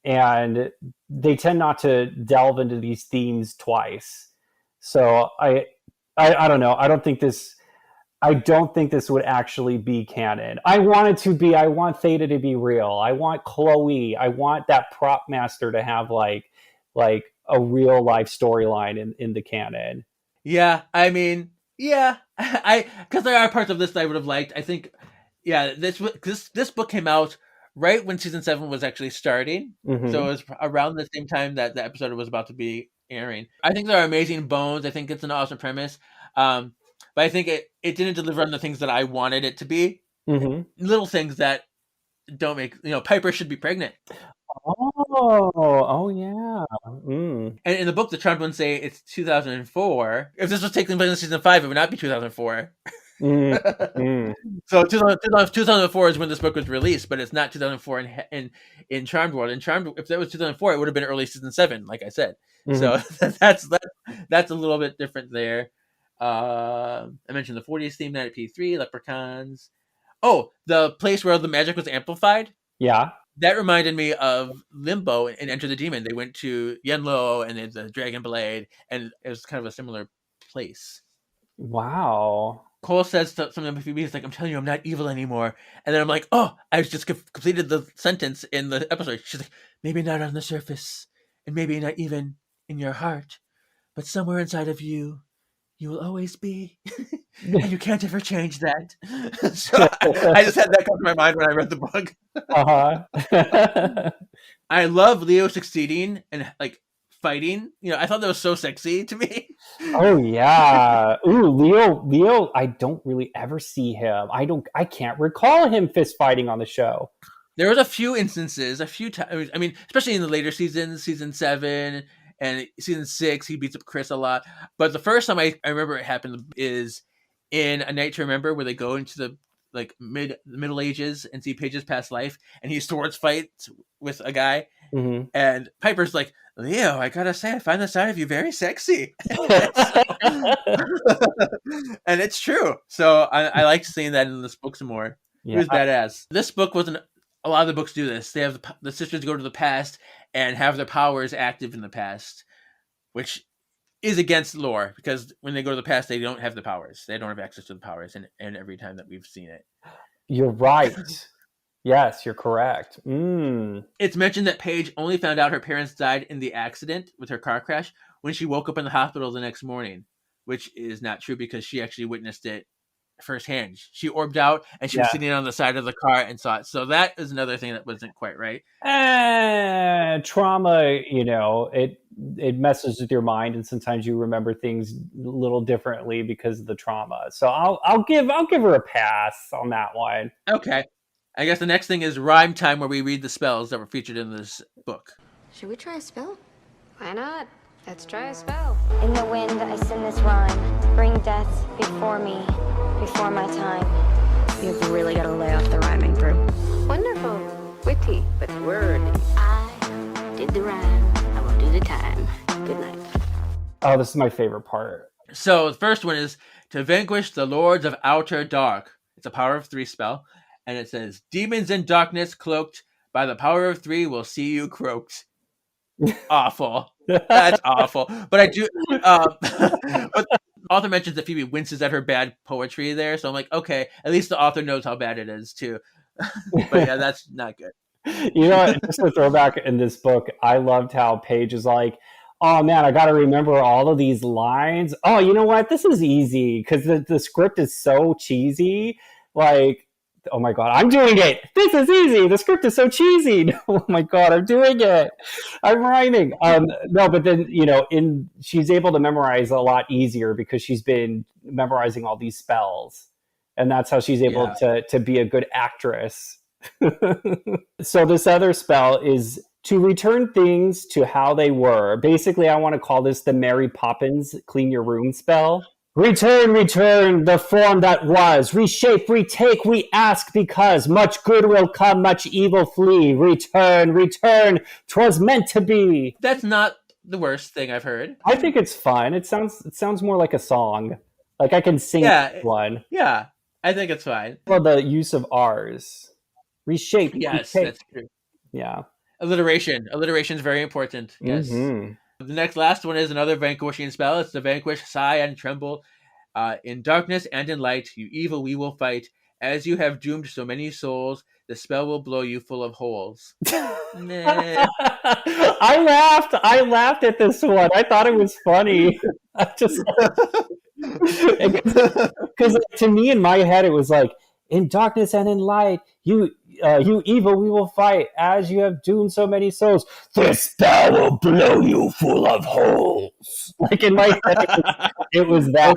and they tend not to delve into these themes twice. So I don't know. I don't think this would actually be canon. I want it to be. I want Theta to be real. I want Chloe. I want that prop master to have like a real life storyline in the canon. yeah, I mean, yeah, because there are parts of this that I would have liked. I think, yeah, this book came out right when season 7 was actually starting, Mm-hmm. so it was around the same time that the episode was about to be airing. I think there are amazing bones. I think it's an awesome premise, but I think it didn't deliver on the things that I wanted it to be. Mm-hmm. Little things that don't make, Piper should be pregnant. Oh yeah. And in the book, the Charmed Ones say it's 2004. If this was taking place in season 5, it would not be 2004. So 2004 is when this book was released, but it's not 2004 in Charmed World. In Charmed, if that was 2004, it would have been early season 7, like I said. So that's a little bit different there. I mentioned the 40s theme night at P3, Leprechauns. Oh, the place where the magic was amplified. Yeah. That reminded me of Limbo and Enter the Demon. They went to Yenlo and then the Dragon Blade, and it was kind of a similar place. Wow. Cole says something to Phoebe. He's like, "I'm telling you, I'm not evil anymore." And then I'm like, "Oh, I just completed the sentence in the episode." She's like, "Maybe not on the surface, and maybe not even in your heart, but somewhere inside of you, you will always be, and you can't ever change that." So I just had that come to my mind when I read the book. I love Leo succeeding and like fighting. I thought that was so sexy to me. Oh yeah. Ooh, Leo, I don't really ever see him. I can't recall him fist fighting on the show. There was a few instances, a few times. I mean, especially in the later seasons, season 7 and season 6, he beats up Chris a lot. But the first time I remember it happened is in A Night to Remember, where they go into the Middle Ages and see Paige's past life, and he swords fights with a guy, and Piper's like, "Leo, I gotta say, I find the side of you very sexy," and it's true. So I liked seeing that in this book some more. Yeah. It was badass. This book wasn't. A lot of the books do this. They have the sisters go to the past and have their powers active in the past, which is against lore, because when they go to the past, they don't have the powers. They don't have access to the powers, and every time that we've seen it. You're right. Yes, you're correct. It's mentioned that Paige only found out her parents died in the accident with her car crash when she woke up in the hospital the next morning, which is not true because she actually witnessed it firsthand. She orbed out and she was sitting on the side of the car and saw it. So that is another thing that wasn't quite right. Trauma, it messes with your mind, and sometimes you remember things a little differently because of the trauma. So I'll give her a pass on that one. Okay. I guess the next thing is rhyme time, where we read the spells that were featured in this book. Should we try a spell? Why not? Let's try a spell. In the wind, I sing this rhyme. Bring death before me, before my time. You've really got to lay off the rhyming, Brew. Wonderful. Witty, but wordy. I did the rhyme. I will do the time. Good night. Oh, this is my favorite part. So the first one is to vanquish the lords of outer dark. It's a power of 3 spell. And it says, demons in darkness cloaked, by the power of 3 will see you croaked. Awful. That's awful. But I do. But the author mentions that Phoebe winces at her bad poetry there. So I'm like, okay, at least the author knows how bad it is too. But yeah, that's not good. Just a throwback in this book, I loved how Paige is like, oh man, I got to remember all of these lines. Oh, you know what? This is easy because the script is so cheesy. Like, oh my God, I'm doing it. This is easy. The script is so cheesy. Oh my God, I'm doing it. I'm rhyming. No, but then, she's able to memorize a lot easier because she's been memorizing all these spells. And that's how she's able to be a good actress. So this other spell is to return things to how they were. Basically, I want to call this the Mary Poppins clean your room spell. Return, return, the form that was. Reshape, retake, we ask because much good will come, much evil flee. Return, return, 'twas meant to be. That's not the worst thing I've heard. I think it's fun. It sounds more like a song. Like I can sing one. Yeah, I think it's fine. Well, the use of R's. Reshape, Yes, retake. that's true. Yeah. Alliteration is very important. Yes. Mm-hmm. The last one is another vanquishing spell. It's the Vanquish, sigh and tremble. In darkness and in light, you evil we will fight. As you have doomed so many souls, the spell will blow you full of holes. Nah. I laughed at this one. I thought it was funny. I just because to me in my head it was like, in darkness and in light, you evil we will fight. As you have doomed so many souls, the spell will blow you full of holes. Like in my head, it was that.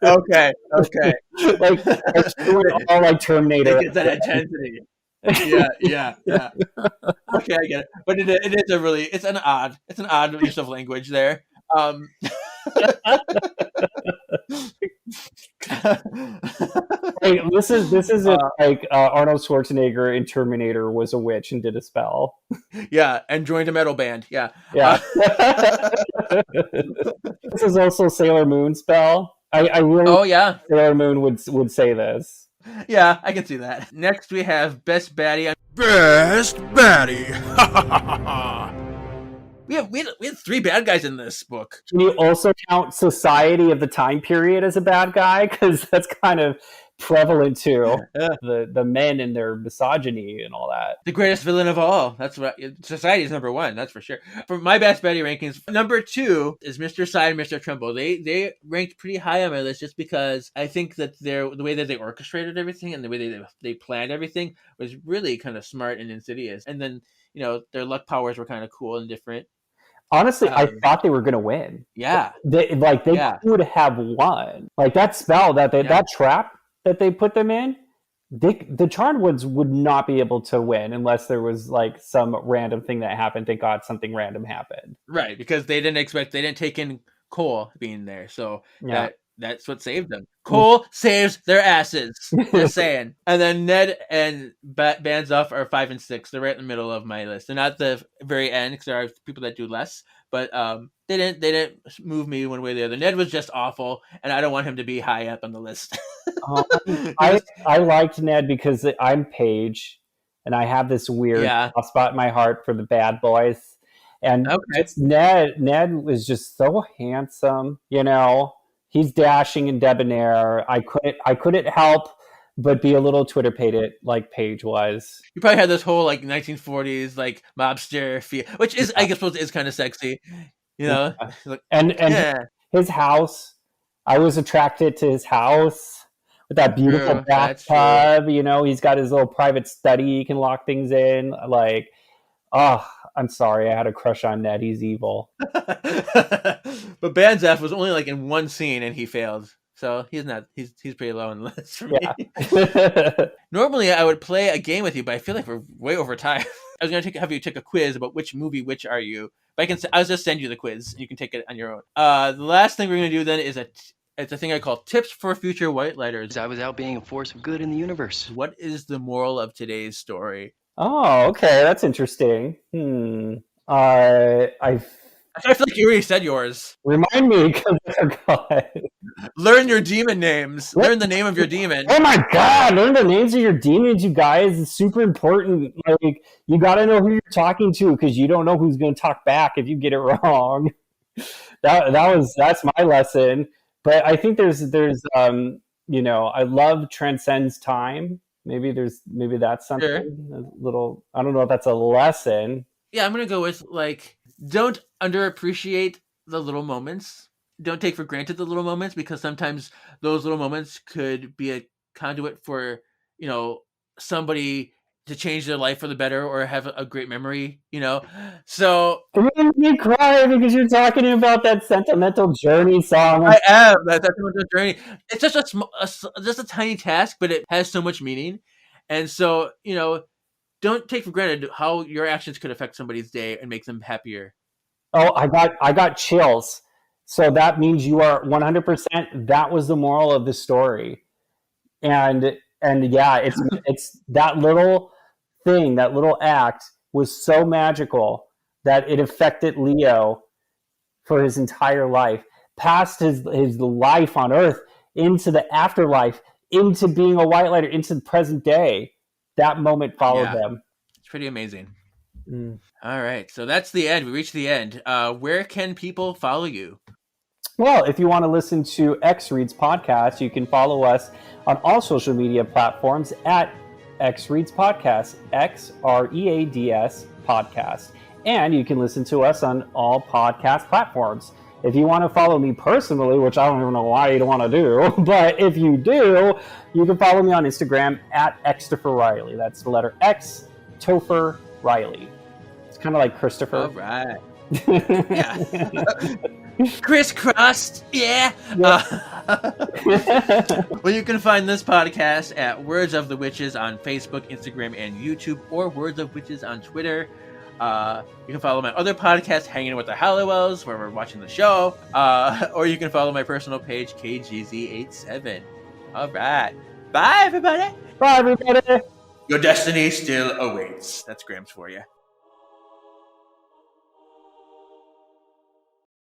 Okay. Like it's all like Terminator. It's that intensity. Yeah. Okay, I get it. But it is a really it's an odd use of language there. Hey, this is like Arnold Schwarzenegger in Terminator was a witch and did a spell. Yeah, and joined a metal band. Yeah. This is also Sailor Moon spell. I really Sailor Moon would say this. Yeah, I can see that. Next we have Best Baddie. Best Baddie. We had 3 bad guys in this book. Can you also count society of the time period as a bad guy? Because that's kind of prevalent too. The men and their misogyny and all that. The greatest villain of all. That's what society is number 1. That's for sure. For my Best Baddie rankings, number 2 is Mr. Sigh and Mr. Tremble. They ranked pretty high on my list just because I think that the way that they orchestrated everything and the way they planned everything was really kind of smart and insidious. And then their luck powers were kind of cool and different. Honestly, I thought they were going to win. Yeah. They could have won. Like that spell, that trap that they put them in, the Charmed Ones would not be able to win unless there was like some random thing that happened. Thank God something random happened. Right, because they didn't take in Cole being there. So that's what saved them. Cole saves their asses. Just saying. And then Ned and Banzoff are 5 and 6. They're right in the middle of my list. They're not the very end because there are people that do less. But they didn't move me one way or the other. Ned was just awful, and I don't want him to be high up on the list. I liked Ned because I'm Paige, and I have this weird soft spot in my heart for the bad boys. And Ned was just so handsome, He's dashing and debonair. I couldn't help but be a little Twitter pated like Paige was. You probably had this whole like 1940s like mobster feel, which is I suppose is kind of sexy, And his house. I was attracted to his house with that beautiful bathtub. He's got his little private study. He can lock things in. Like, I'm sorry, I had a crush on Ned. He's evil. But Banzaf was only like in one scene and he failed. So he's pretty low on the list for me. Normally I would play a game with you, but I feel like we're way over time. I was going to have you take a quiz about which are you. But I'll just send you the quiz. You can take it on your own. The last thing we're going to do then is it's a thing I call tips for future white lighters. I was out being a force of good in the universe. What is the moral of today's story? Oh, okay, that's interesting. I feel like you already said yours. Remind me, because I forgot. Learn your demon names. Learn the name of your demon. Oh my God! Learn the names of your demons, you guys. It's super important. Like, you got to know who you're talking to because you don't know who's going to talk back if you get it wrong. That's my lesson. But I think there's I love transcends time. Maybe that's something a little. I don't know if that's a lesson. Yeah, I'm gonna go with don't underappreciate the little moments. Don't take for granted the little moments because sometimes those little moments could be a conduit for somebody to change their life for the better or have a great memory. So you made me cry because you're talking about that Sentimental Journey song. I am that Sentimental Journey. It's just a tiny task, but it has so much meaning, and so don't take for granted how your actions could affect somebody's day and make them happier. Oh, I got chills. So that means you are 100%. That was the moral of the story. And yeah, it's that little thing, that little act was so magical that it affected Leo for his entire life, past his life on Earth, into the afterlife, into being a white lighter, into the present day. That moment followed them. It's pretty amazing. All right, so that's the end. We reached the end. Where can people follow you? Well, if you want to listen to X Reads Podcast, you can follow us on all social media platforms at X Reads Podcast, XREADS Podcast. And you can listen to us on all podcast platforms. If you want to follow me personally, which I don't even know why you don't want to do, but if you do, you can follow me on Instagram at Xtopher Riley. That's the letter X, Topher Riley. It's kind of like Christopher. All right. Yeah. Crisscrossed. Yeah. Well, you can find this podcast at Words of the Witches on Facebook, Instagram, and YouTube, or Words of Witches on Twitter. You can follow my other podcast, Hanging with the Halliwells, where we're watching the show. Or you can follow my personal page, KGZ87. All right. Bye, everybody. Bye, everybody. Your destiny still awaits. That's Grams for you.